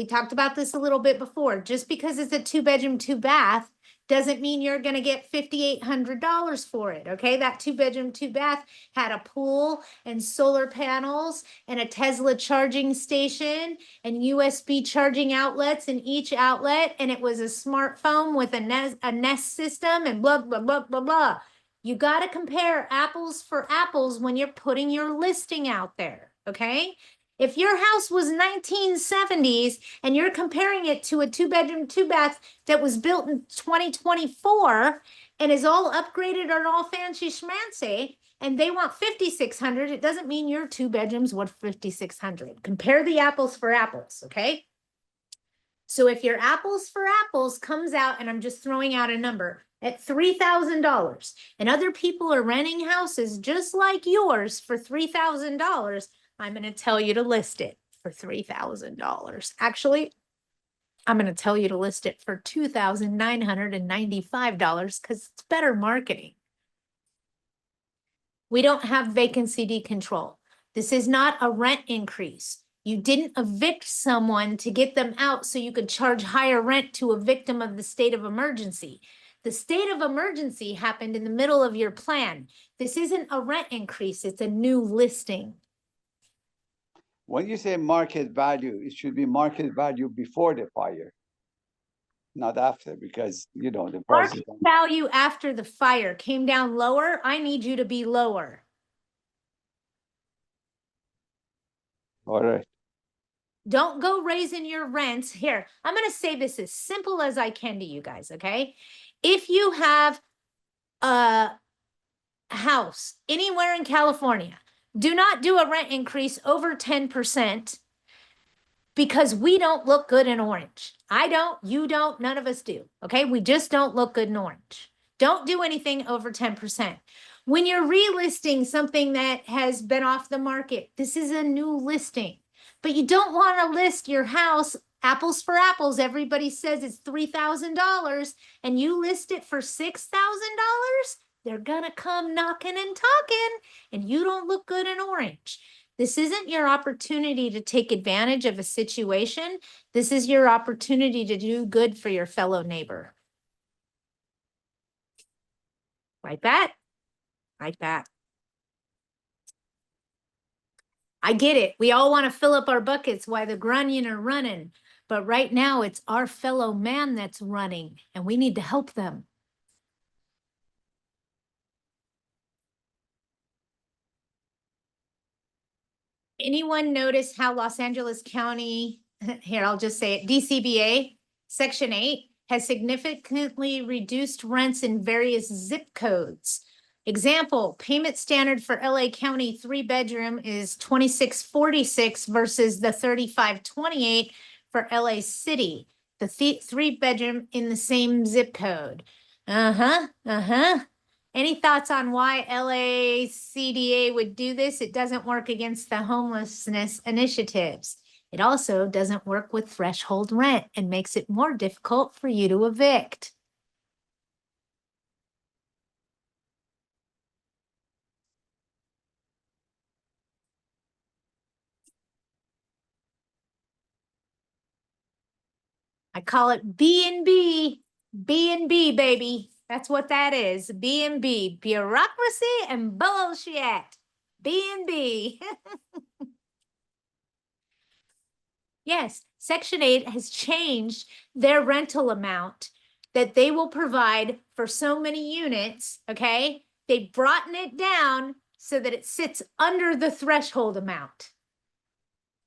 talked about this a little bit before. Just because it's a 2-bedroom, 2-bath doesn't mean you're going to get $5,800 for it, okay? That 2-bedroom, 2-bath had a pool and solar panels and a Tesla charging station and USB charging outlets in each outlet, and it was a smartphone with a Nest system and blah, blah, blah, blah, blah. You got to compare apples for apples when you're putting your listing out there, okay? If your house was 1970s and you're comparing it to a 2-bedroom, 2-bath that was built in 2024 and is all upgraded or all fancy schmancy, and they want 5,600, it doesn't mean your 2 bedrooms worth 5,600. Compare the apples for apples, okay? So if your apples for apples comes out, and I'm just throwing out a number, at $3,000, and other people are renting houses just like yours for $3,000, I'm going to tell you to list it for $3,000. Actually, I'm going to tell you to list it for $2,995 because it's better marketing. We don't have vacancy decontrol. This is not a rent increase. You didn't evict someone to get them out so you could charge higher rent to a victim of the state of emergency. The state of emergency happened in the middle of your plan. This isn't a rent increase, it's a new listing.
When you say market value, it should be market value before the fire, not after, because you know the prices.
Market value after the fire came down lower. I need you to be lower.
All right.
Don't go raising your rents. Here, I'm going to say this as simple as I can to you guys, okay? If you have a house anywhere in California, do not do a rent increase over 10% because we don't look good in orange. I don't, you don't, none of us do, okay? We just don't look good in orange. Don't do anything over 10%. When you're relisting something that has been off the market, this is a new listing. But you don't want to list your house apples for apples. Everybody says it's $3,000 and you list it for $6,000. They're going to come knocking and talking and you don't look good in orange. This isn't your opportunity to take advantage of a situation. This is your opportunity to do good for your fellow neighbor. Like that. Like that. I get it. We all want to fill up our buckets while the grunion are running. But right now it's our fellow man that's running and we need to help them. Anyone notice how Los Angeles County, here, I'll just say it, DCBA, Section 8, has significantly reduced rents in various zip codes. Example, payment standard for LA County 3-bedroom is $2,646 versus the $3,528 for LA City, the 3-bedroom in the same zip code. Any thoughts on why LACDA would do this? It doesn't work against the homelessness initiatives. It also doesn't work with threshold rent and makes it more difficult for you to evict. I call it B&B, B&B, baby. That's what that is, B&B, bureaucracy and bullshit, B&B. Yes, Section 8 has changed their rental amount that they will provide for so many units, okay? They've brought it down so that it sits under the threshold amount.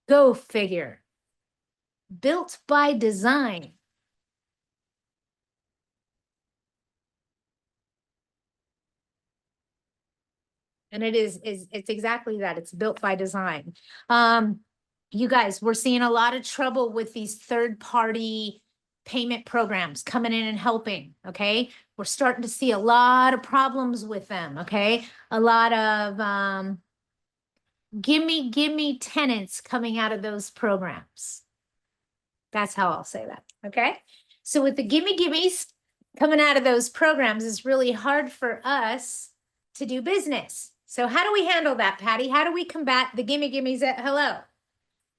Go figure. Built by design. And it's exactly that. It's built by design. You guys, we're seeing a lot of trouble with these third-party payment programs coming in and helping, okay? We're starting to see a lot of problems with them, okay? A lot of gimme tenants coming out of those programs. That's how I'll say that, okay? So with the gimmies coming out of those programs, it's really hard for us to do business. So how do we handle that, Patty? How do we combat the gimme gimmes at hello?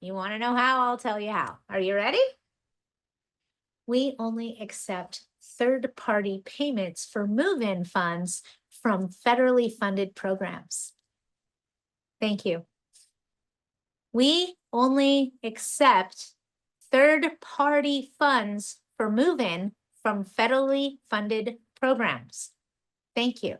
You want to know how? I'll tell you how. Are you ready? We only accept third-party payments for move-in funds from federally funded programs. Thank you. We only accept third-party funds for move-in from federally funded programs. Thank you.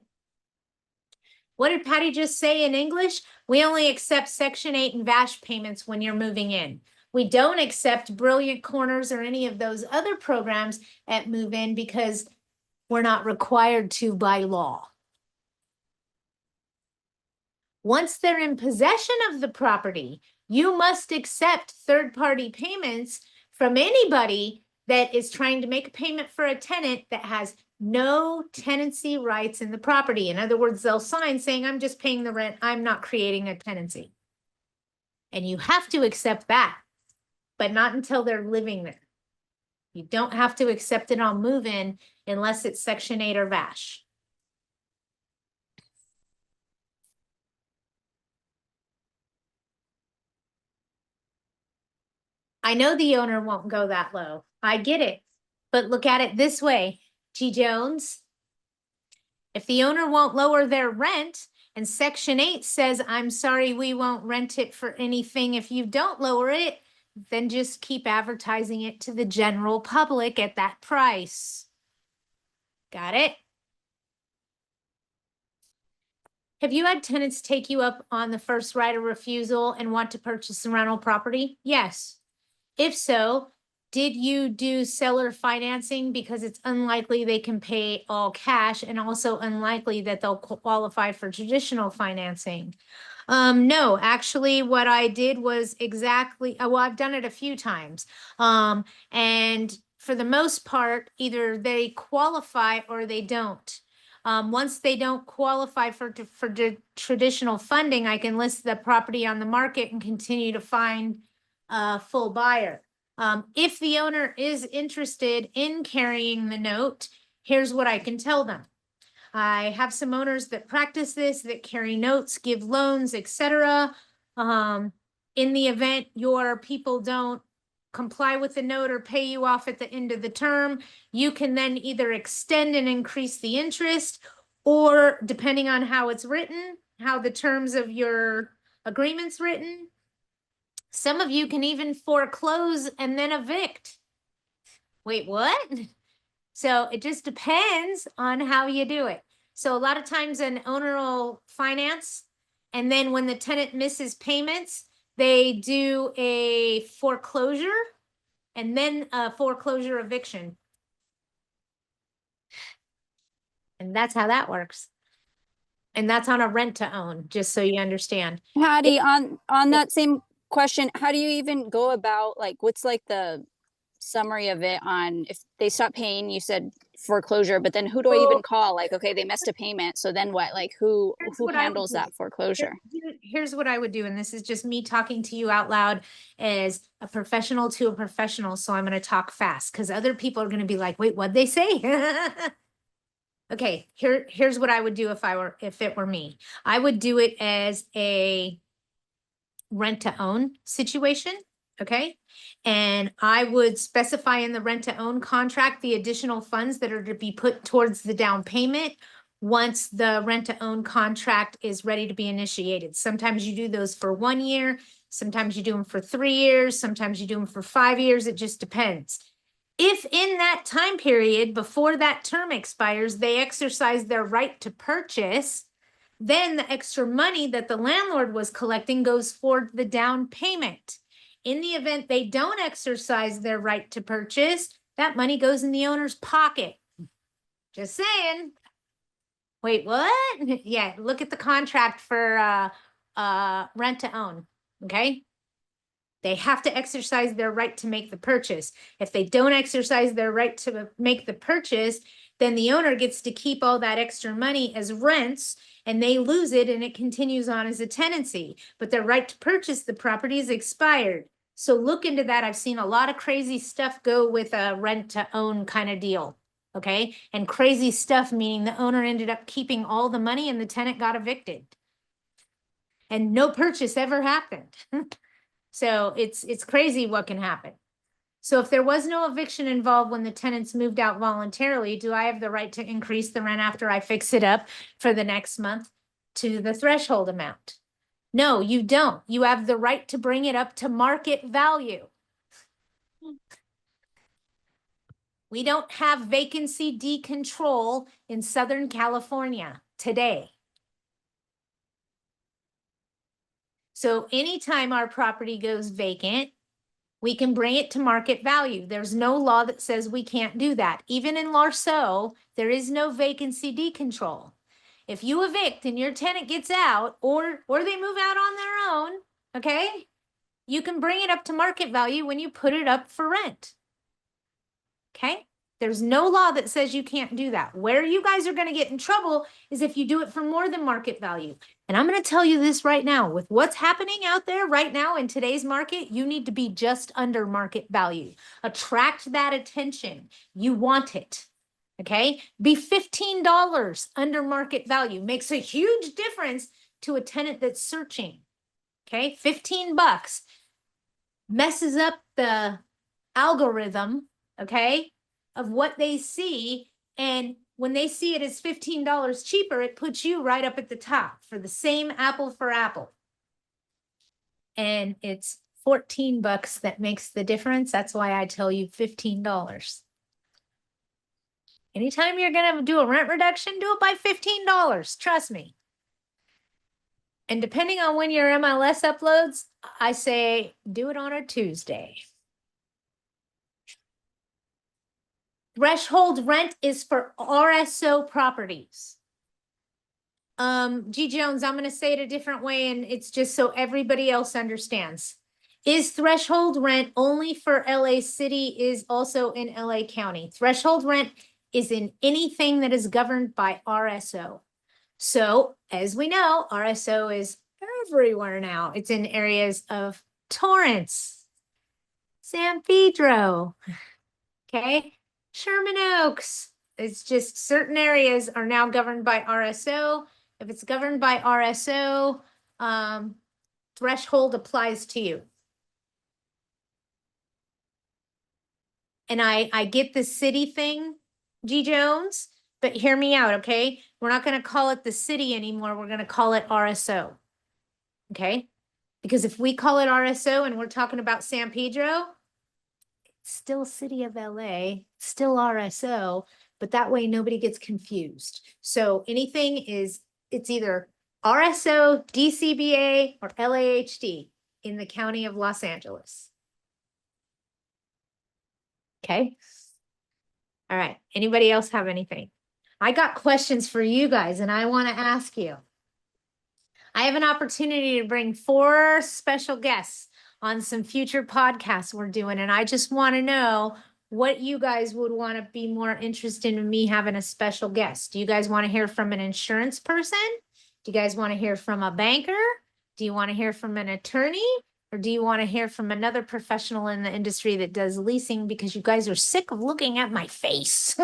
What did Patty just say in English? We only accept Section 8 and VASH payments when you're moving in. We don't accept Brilliant Corners or any of those other programs at move-in because we're not required to by law. Once they're in possession of the property, you must accept third-party payments from anybody that is trying to make a payment for a tenant that has no tenancy rights in the property. In other words, they'll sign saying, I'm just paying the rent. I'm not creating a tenancy. And you have to accept that, but not until they're living there. You don't have to accept it on move-in unless it's Section 8 or VASH. I know the owner won't go that low. I get it. But look at it this way, G. Jones. If the owner won't lower their rent and Section 8 says, I'm sorry, we won't rent it for anything if you don't lower it, then just keep advertising it to the general public at that price. Got it? Have you had tenants take you up on the first right of refusal and want to purchase a rental property? Yes. If so, did you do seller financing? Because it's unlikely they can pay all cash and also unlikely that they'll qualify for traditional financing. No, actually what I did was exactly, well, I've done it a few times. And for the most part, either they qualify or they don't. Once they don't qualify for traditional funding, I can list the property on the market and continue to find a full buyer. If the owner is interested in carrying the note, here's what I can tell them. I have some owners that practice this, that carry notes, give loans, etc. In the event your people don't comply with the note or pay you off at the end of the term, you can then either extend and increase the interest, or depending on how it's written, how the terms of your agreement's written, some of you can even foreclose and then evict. Wait, what? So it just depends on how you do it. So a lot of times an owner will finance, and then when the tenant misses payments, they do a foreclosure and then a foreclosure eviction. And that's how that works. And that's on a rent to own, just so you understand.
Patty, on that same question, how do you even go about, like, what's like the summary of it on if they stop paying? You said foreclosure, but then who do I even call? Like, okay, they missed a payment, so then what? Like, who handles that foreclosure?
Here's what I would do, and this is just me talking to you out loud as a professional to a professional, so I'm going to talk fast because other people are going to be like, wait, what'd they say? Okay, here's what I would do if it were me. I would do it as a rent to own situation, okay? And I would specify in the rent to own contract the additional funds that are to be put towards the down payment once the rent to own contract is ready to be initiated. Sometimes you do those for 1 year, sometimes you do them for 3 years, sometimes you do them for 5 years, it just depends. If in that time period, before that term expires, they exercise their right to purchase, then the extra money that the landlord was collecting goes for the down payment. In the event they don't exercise their right to purchase, that money goes in the owner's pocket. Just saying. Wait, what? Yeah, look at the contract for rent to own, okay? They have to exercise their right to make the purchase. If they don't exercise their right to make the purchase, then the owner gets to keep all that extra money as rents and they lose it and it continues on as a tenancy. But their right to purchase the property is expired. So look into that. I've seen a lot of crazy stuff go with a rent to own kind of deal. Okay, and crazy stuff, meaning the owner ended up keeping all the money and the tenant got evicted. And no purchase ever happened. So it's crazy what can happen. So if there was no eviction involved when the tenants moved out voluntarily, do I have the right to increase the rent after I fix it up for the next month to the threshold amount? No, you don't. You have the right to bring it up to market value. We don't have vacancy decontrol in Southern California today. So anytime our property goes vacant, we can bring it to market value. There's no law that says we can't do that. Even in Larceau, there is no vacancy decontrol. If you evict and your tenant gets out or they move out on their own, okay, you can bring it up to market value when you put it up for rent. Okay? There's no law that says you can't do that. Where you guys are going to get in trouble is if you do it for more than market value. And I'm going to tell you this right now, with what's happening out there right now in today's market, you need to be just under market value. Attract that attention. You want it. Okay? Be $15 under market value. Makes a huge difference to a tenant that's searching. Okay? 15 bucks messes up the algorithm, okay, of what they see. And when they see it as $15 cheaper, it puts you right up at the top for the same apple for apple. And it's 14 bucks that makes the difference. That's why I tell you $15. Anytime you're going to do a rent reduction, do it by $15. Trust me. And depending on when your MLS uploads, I say do it on a Tuesday. Threshold rent is for RSO properties. G. Jones, I'm going to say it a different way, and it's just so everybody else understands. Is threshold rent only for LA City, is also in LA County. Threshold rent is in anything that is governed by RSO. So, as we know, RSO is everywhere now. It's in areas of Torrance, San Pedro, okay? Sherman Oaks. It's just certain areas are now governed by RSO. If it's governed by RSO, threshold applies to you. And I get the city thing, G. Jones, but hear me out, okay? We're not going to call it the city anymore. We're going to call it RSO, okay? Because if we call it RSO and we're talking about San Pedro, still city of LA, still RSO, but that way nobody gets confused. So anything is, it's either RSO, DCBA, or LAHD in the county of Los Angeles. Okay. All right. Anybody else have anything? I got questions for you guys and I want to ask you. I have an opportunity to bring 4 special guests on some future podcasts we're doing. And I just want to know what you guys would want to be more interested in me having a special guest. Do you guys want to hear from an insurance person? Do you guys want to hear from a banker? Do you want to hear from an attorney? Or do you want to hear from another professional in the industry that does leasing because you guys are sick of looking at my face?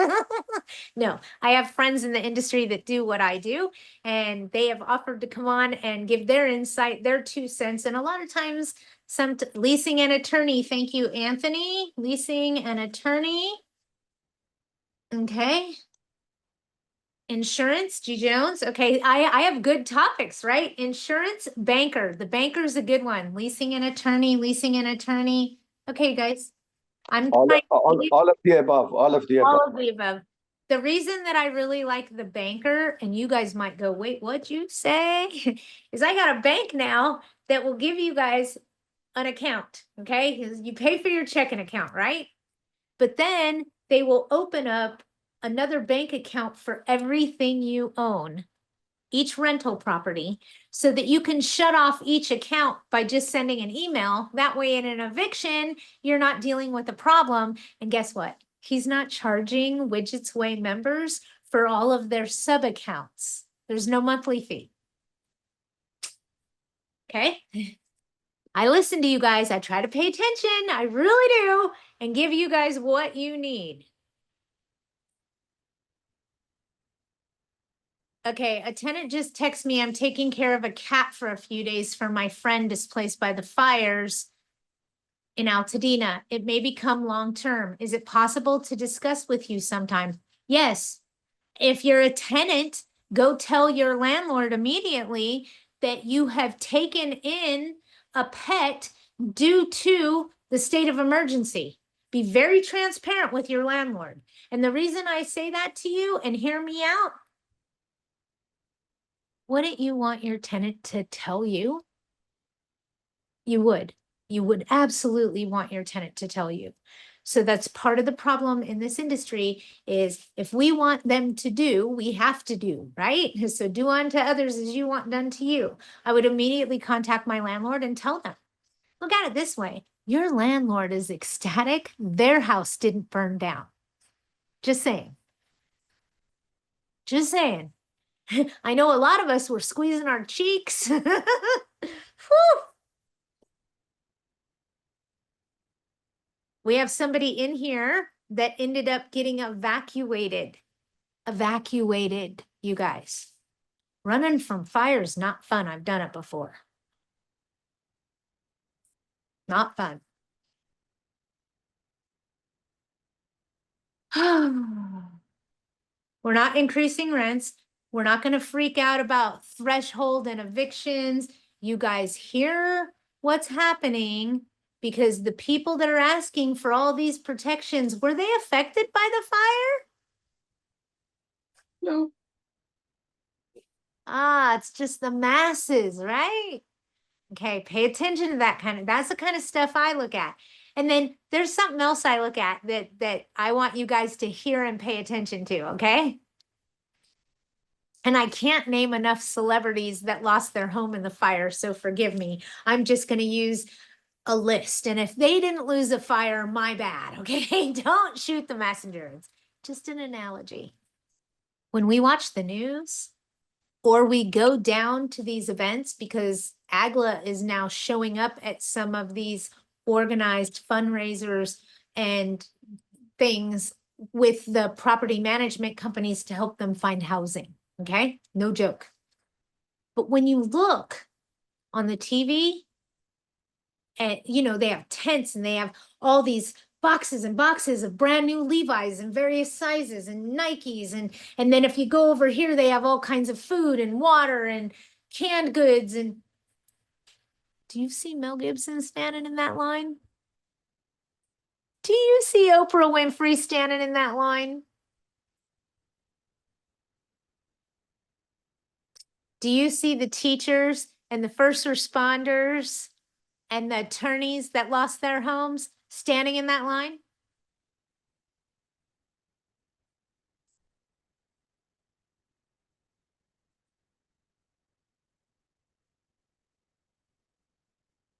No, I have friends in the industry that do what I do, and they have offered to come on and give their insight, their 2 cents. And a lot of times, leasing and attorney. Thank you, Anthony. Leasing and attorney. Okay. Insurance, G. Jones. Okay, I have good topics, right? Insurance, banker. The banker is a good one. Leasing and attorney, leasing and attorney. Okay, guys. I'm
All
trying
of the above, all of the above.
all of the above. The reason that I really like the banker, and you guys might go, wait, what'd you say? Is I got a bank now that will give you guys an account, okay? 'Cause you pay for your checking account, right? But then they will open up another bank account for everything you own, each rental property, so that you can shut off each account by just sending an email. That way in an eviction, you're not dealing with a problem. And guess what? He's not charging Widget's Way members for all of their sub accounts. There's no monthly fee. Okay? I listen to you guys. I try to pay attention. I really do. And give you guys what you need. Okay, a tenant just texted me, I'm taking care of a cat for a few days for my friend displaced by the fires in Altadena. It may become long-term. Is it possible to discuss with you sometime? Yes. If you're a tenant, go tell your landlord immediately that you have taken in a pet due to the state of emergency. Be very transparent with your landlord. And the reason I say that to you, and hear me out, wouldn't you want your tenant to tell you? You would. You would absolutely want your tenant to tell you. So that's part of the problem in this industry is if we want them to do, we have to do, right? So do unto others as you want done to you. I would immediately contact my landlord and tell them. Look at it this way. Your landlord is ecstatic. Their house didn't burn down. Just saying. Just saying. I know a lot of us were squeezing our cheeks. Whew. We have somebody in here that ended up getting evacuated. Evacuated, you guys. Running from fire is not fun. I've done it before. Not fun. We're not increasing rents. We're not going to freak out about threshold and evictions. You guys hear what's happening because the people that are asking for all these protections, were they affected by the fire?
No.
Ah, it's just the masses, right? Okay, pay attention to that's the kind of stuff I look at. And then there's something else I look at that I want you guys to hear and pay attention to, okay? And I can't name enough celebrities that lost their home in the fire, so forgive me. I'm just going to use a list. And if they didn't lose a fire, my bad, okay? Don't shoot the messenger. It's just an analogy. When we watch the news or we go down to these events, because AGLA is now showing up at some of these organized fundraisers and things with the property management companies to help them find housing. Okay, no joke. But when you look on the TV, and they have tents and they have all these boxes and boxes of brand new Levi's in various sizes and Nikes. And then if you go over here, they have all kinds of food and water and canned goods. And do you see Mel Gibson standing in that line? Do you see Oprah Winfrey standing in that line? Do you see the teachers and the first responders and the attorneys that lost their homes standing in that line?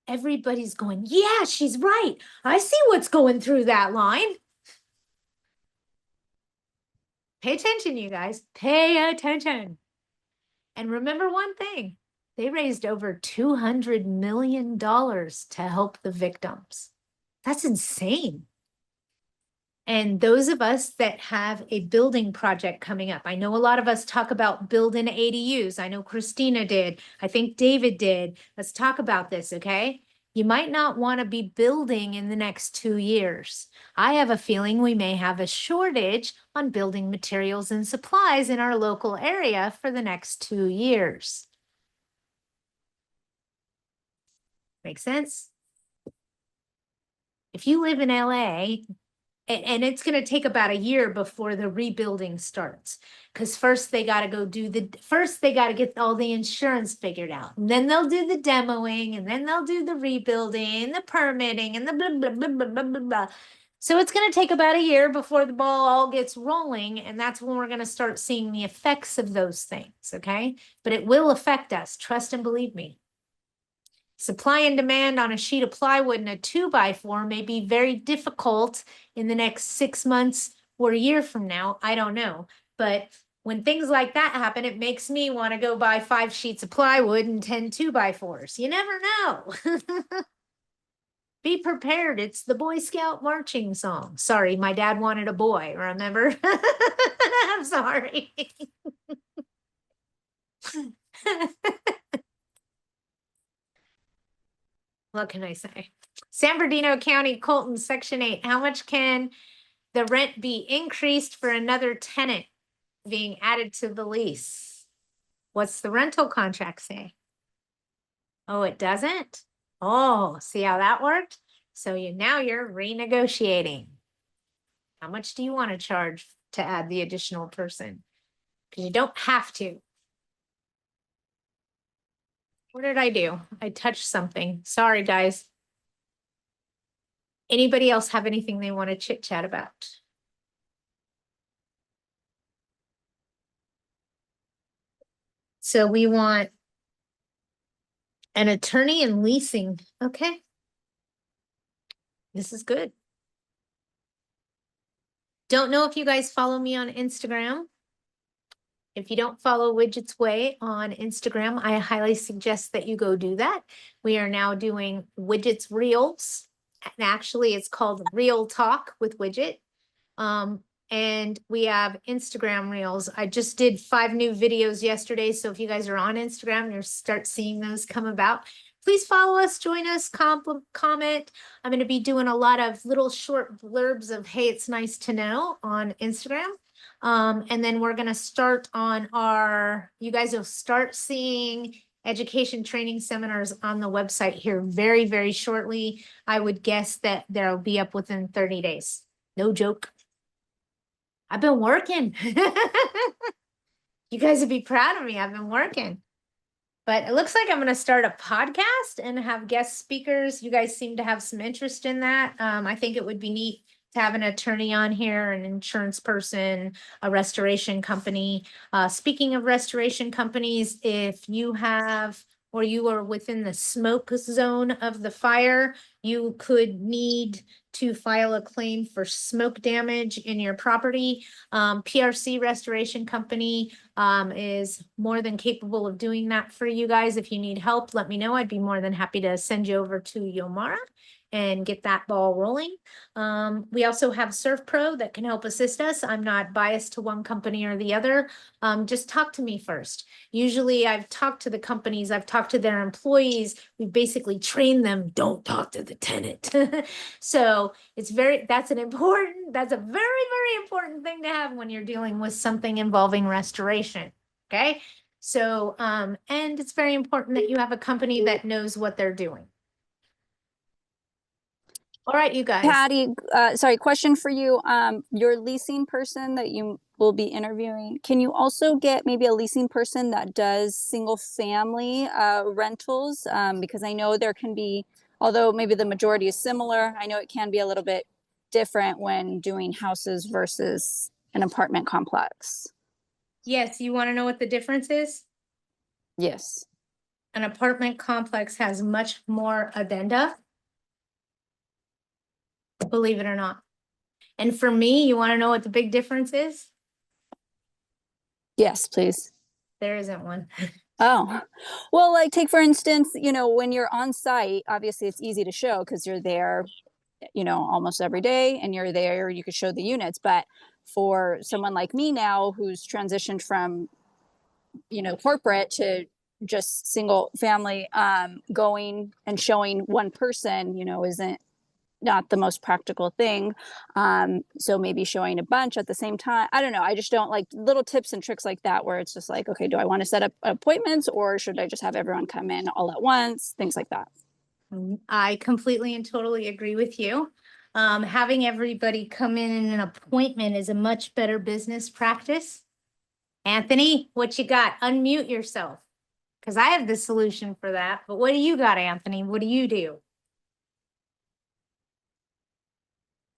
Everybody's going, yeah, she's right. I see what's going through that line. Pay attention, you guys. Pay attention. And remember one thing. They raised over $200 million to help the victims. That's insane. And those of us that have a building project coming up, I know a lot of us talk about building ADUs. I know Christina did. I think David did. Let's talk about this, okay? You might not want to be building in the next 2 years. I have a feeling we may have a shortage on building materials and supplies in our local area for the next 2 years. Make sense? If you live in LA, and it's going to take about a year before the rebuilding starts, because first they got to get all the insurance figured out, and then they'll do the demoing, and then they'll do the rebuilding, the permitting, and the blah blah blah blah blah blah blah. So it's going to take about a year before the ball all gets rolling, and that's when we're going to start seeing the effects of those things. Okay, but it will affect us. Trust and believe me. Supply and demand on a sheet of plywood and a 2x4 may be very difficult in the next 6 months or a year from now. I don't know. But when things like that happen, it makes me want to go buy 5 sheets of plywood and 10 2x4s. You never know. Be prepared. It's the Boy Scout marching song. Sorry, my dad wanted a boy, remember? I'm sorry. What can I say? San Bernardino County, Colton, Section 8. How much can the rent be increased for another tenant being added to the lease? What's the rental contract say? Oh, it doesn't? Oh, see how that worked? So now you're renegotiating. How much do you want to charge to add the additional person? Because you don't have to. What did I do? I touched something. Sorry, guys. Anybody else have anything they want to chit chat about? So we want an attorney in leasing. Okay. This is good. Don't know if you guys follow me on Instagram. If you don't follow Widget's Way on Instagram, I highly suggest that you go do that. We are now doing Widget's Reels. And actually, it's called Real Talk with Widget. And we have Instagram Reels. I just did 5 new videos yesterday. So if you guys are on Instagram, you'll start seeing those come about. Please follow us, join us, comment. I'm going to be doing a lot of little short blurbs of, hey, it's nice to know on Instagram. And then we're going to start on you guys will start seeing education training seminars on the website here very, very shortly. I would guess that they'll be up within 30 days. No joke. I've been working. You guys would be proud of me. I've been working. But it looks like I'm going to start a podcast and have guest speakers. You guys seem to have some interest in that. I think it would be neat to have an attorney on here, an insurance person, a restoration company. Speaking of restoration companies, if you have or you are within the smoke zone of the fire, you could need to file a claim for smoke damage in your property. PRC Restoration Company is more than capable of doing that for you guys. If you need help, let me know. I'd be more than happy to send you over to Yomara and get that ball rolling. We also have Surf Pro that can help assist us. I'm not biased to one company or the other. Just talk to me first. Usually I've talked to the companies, I've talked to their employees. We basically train them, don't talk to the tenant. So that's a very, very important thing to have when you're dealing with something involving restoration. Okay. So, and it's very important that you have a company that knows what they're doing. All right, you guys.
Patty, sorry, question for you. Your leasing person that you will be interviewing, can you also get maybe a leasing person that does single family rentals? Because I know there can be, although maybe the majority is similar, I know it can be a little bit different when doing houses versus an apartment complex.
Yes, you want to know what the difference is?
Yes.
An apartment complex has much more addenda, believe it or not. And for me, you want to know what the big difference is?
Yes, please.
There isn't one.
Oh, well, like take for instance, when you're on site, obviously it's easy to show because you're there, almost every day and you're there, you could show the units. But for someone like me now who's transitioned from, corporate to just single family, going and showing one person, isn't not the most practical thing. So maybe showing a bunch at the same time. I don't know. I just don't like little tips and tricks like that where it's just like, okay, do I want to set up appointments or should I just have everyone come in all at once? Things like that.
I completely and totally agree with you. Having everybody come in an appointment is a much better business practice. Anthony, what you got? Unmute yourself because I have the solution for that. But what do you got, Anthony? What do you do?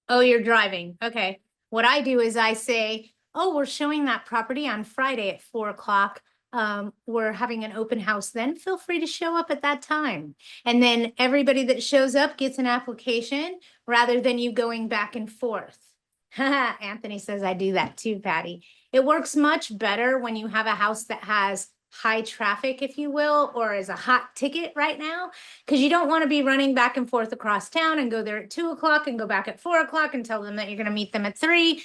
Oh, you're driving. Okay. What I do is I say, oh, we're showing that property on Friday at 4 o'clock. We're having an open house then. Feel free to show up at that time. And then everybody that shows up gets an application rather than you going back and forth. Anthony says I do that too, Patty. It works much better when you have a house that has high traffic, if you will, or is a hot ticket right now, because you don't want to be running back and forth across town and go there at 2 o'clock and go back at 4 o'clock and tell them that you're going to meet them at 3.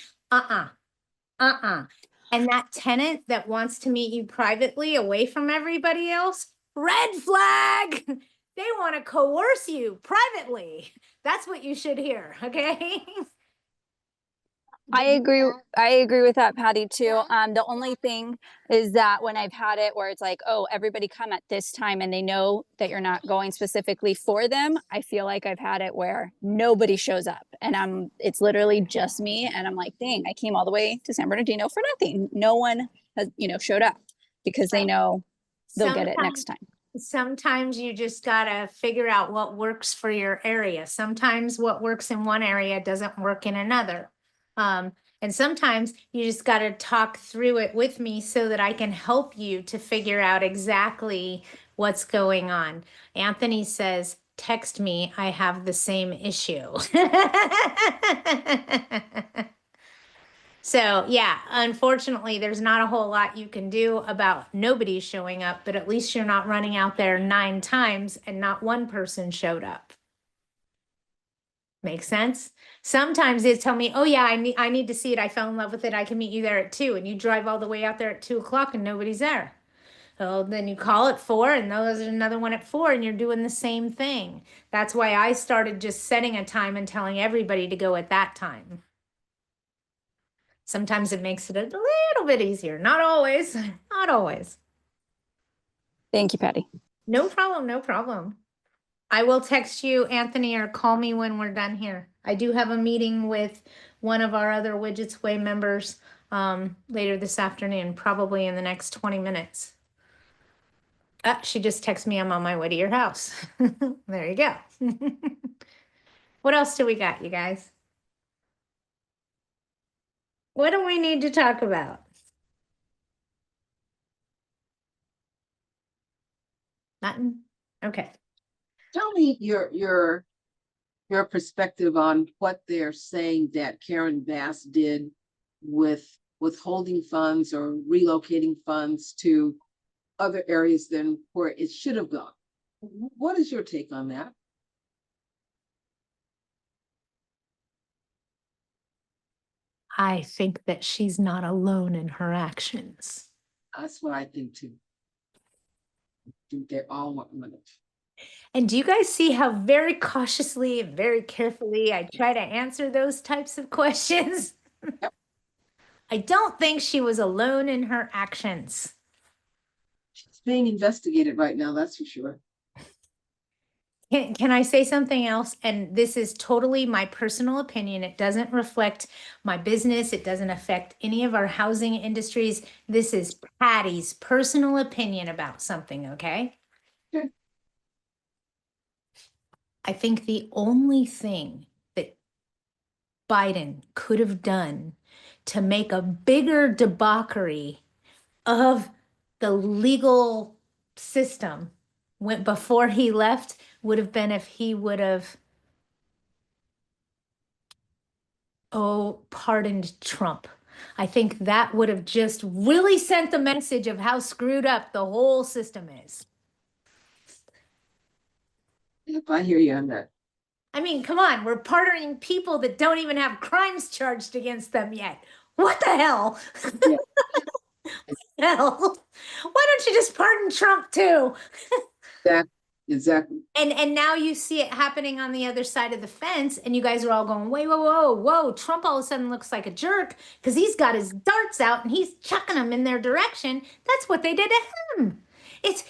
And that tenant that wants to meet you privately away from everybody else, red flag. They want to coerce you privately. That's what you should hear, okay?
I agree. I agree with that, Patty, too. The only thing is that when I've had it where it's like, oh, everybody come at this time and they know that you're not going specifically for them, I feel like I've had it where nobody shows up and it's literally just me. And I'm like, dang, I came all the way to San Bernardino for nothing. No one has, showed up because they know they'll get it next time.
Sometimes you just gotta figure out what works for your area. Sometimes what works in one area doesn't work in another. And sometimes you just gotta talk through it with me so that I can help you to figure out exactly what's going on. Anthony says, text me, I have the same issue. So yeah, unfortunately, there's not a whole lot you can do about nobody showing up, but at least you're not running out there 9 times and not one person showed up. Make sense? Sometimes they tell me, oh yeah, I need to see it. I fell in love with it. I can meet you there at 2, and you drive all the way out there at 2 o'clock and nobody's there. So then you call at 4 and there's another one at 4 and you're doing the same thing. That's why I started just setting a time and telling everybody to go at that time. Sometimes it makes it a little bit easier. Not always, not always.
Thank you, Patty.
No problem, no problem. I will text you, Anthony, or call me when we're done here. I do have a meeting with one of our other Widgets Way members later this afternoon, probably in the next 20 minutes. She just texted me, I'm on my way to your house. There you go. What else do we got, you guys? What do we need to talk about? Nothing? Okay.
Tell me your perspective on what they're saying that Karen Bass did with withholding funds or relocating funds to other areas than where it should have gone. What is your take on that?
I think that she's not alone in her actions.
That's what I think too. I think they all want money.
And do you guys see how very cautiously and very carefully I try to answer those types of questions? I don't think she was alone in her actions.
She's being investigated right now, that's for sure.
Can I say something else? And this is totally my personal opinion. It doesn't reflect my business. It doesn't affect any of our housing industries. This is Patty's personal opinion about something, okay?
Okay.
I think the only thing that Biden could have done to make a bigger debauchery of the legal system went before he left would have been if he would have pardoned Trump. I think that would have just really sent the message of how screwed up the whole system is.
If I hear you on that.
I mean, come on, we're pardoning people that don't even have crimes charged against them yet. What the hell?
Yeah.
Hell, why don't you just pardon Trump too?
Exactly.
And now you see it happening on the other side of the fence, and you guys are all going, wait, whoa. Trump all of a sudden looks like a jerk because he's got his darts out and he's chucking them in their direction. That's what they did to him. It's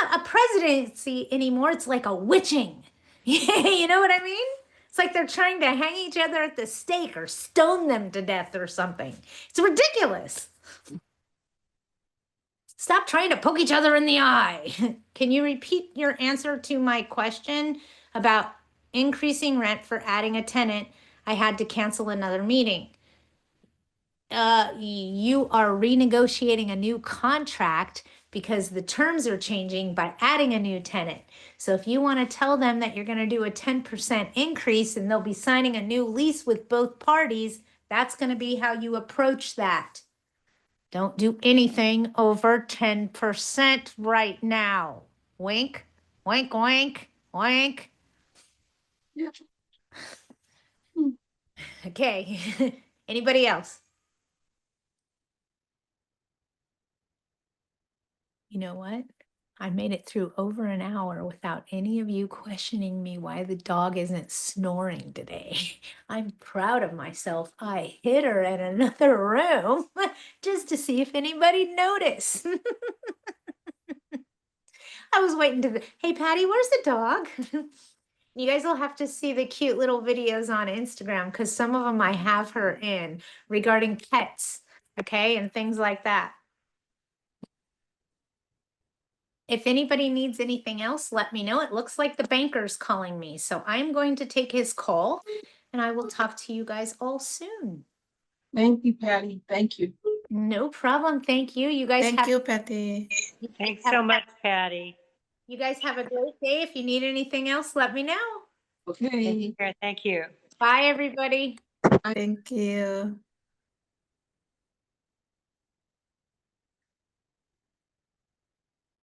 not a presidency anymore. It's like a witching. You know what I mean? It's like they're trying to hang each other at the stake or stone them to death or something. It's ridiculous. Stop trying to poke each other in the eye. Can you repeat your answer to my question about increasing rent for adding a tenant? I had to cancel another meeting. You are renegotiating a new contract because the terms are changing by adding a new tenant. So if you want to tell them that you're going to do a 10% increase and they'll be signing a new lease with both parties, that's going to be how you approach that. Don't do anything over 10% right now. Wink, wink, wink, wink.
Yeah.
Okay. Anybody else? you know what? I made it through over an hour without any of you questioning me why the dog isn't snoring today. I'm proud of myself. I hid her in another room just to see if anybody noticed. I was waiting to, hey, Patty, where's the dog? You guys will have to see the cute little videos on Instagram because some of them I have her in regarding pets, okay, and things like that. If anybody needs anything else, let me know. It looks like the banker's calling me, so I'm going to take his call and I will talk to you guys all soon.
Thank you, Patty. Thank you.
No problem. Thank you. You guys
Thank
have,
you, Patty.
Thanks so much, Patty.
you guys have a great day. If you need anything else, let me know.
Okay.
Take care. Thank you.
Bye, everybody.
Thank you.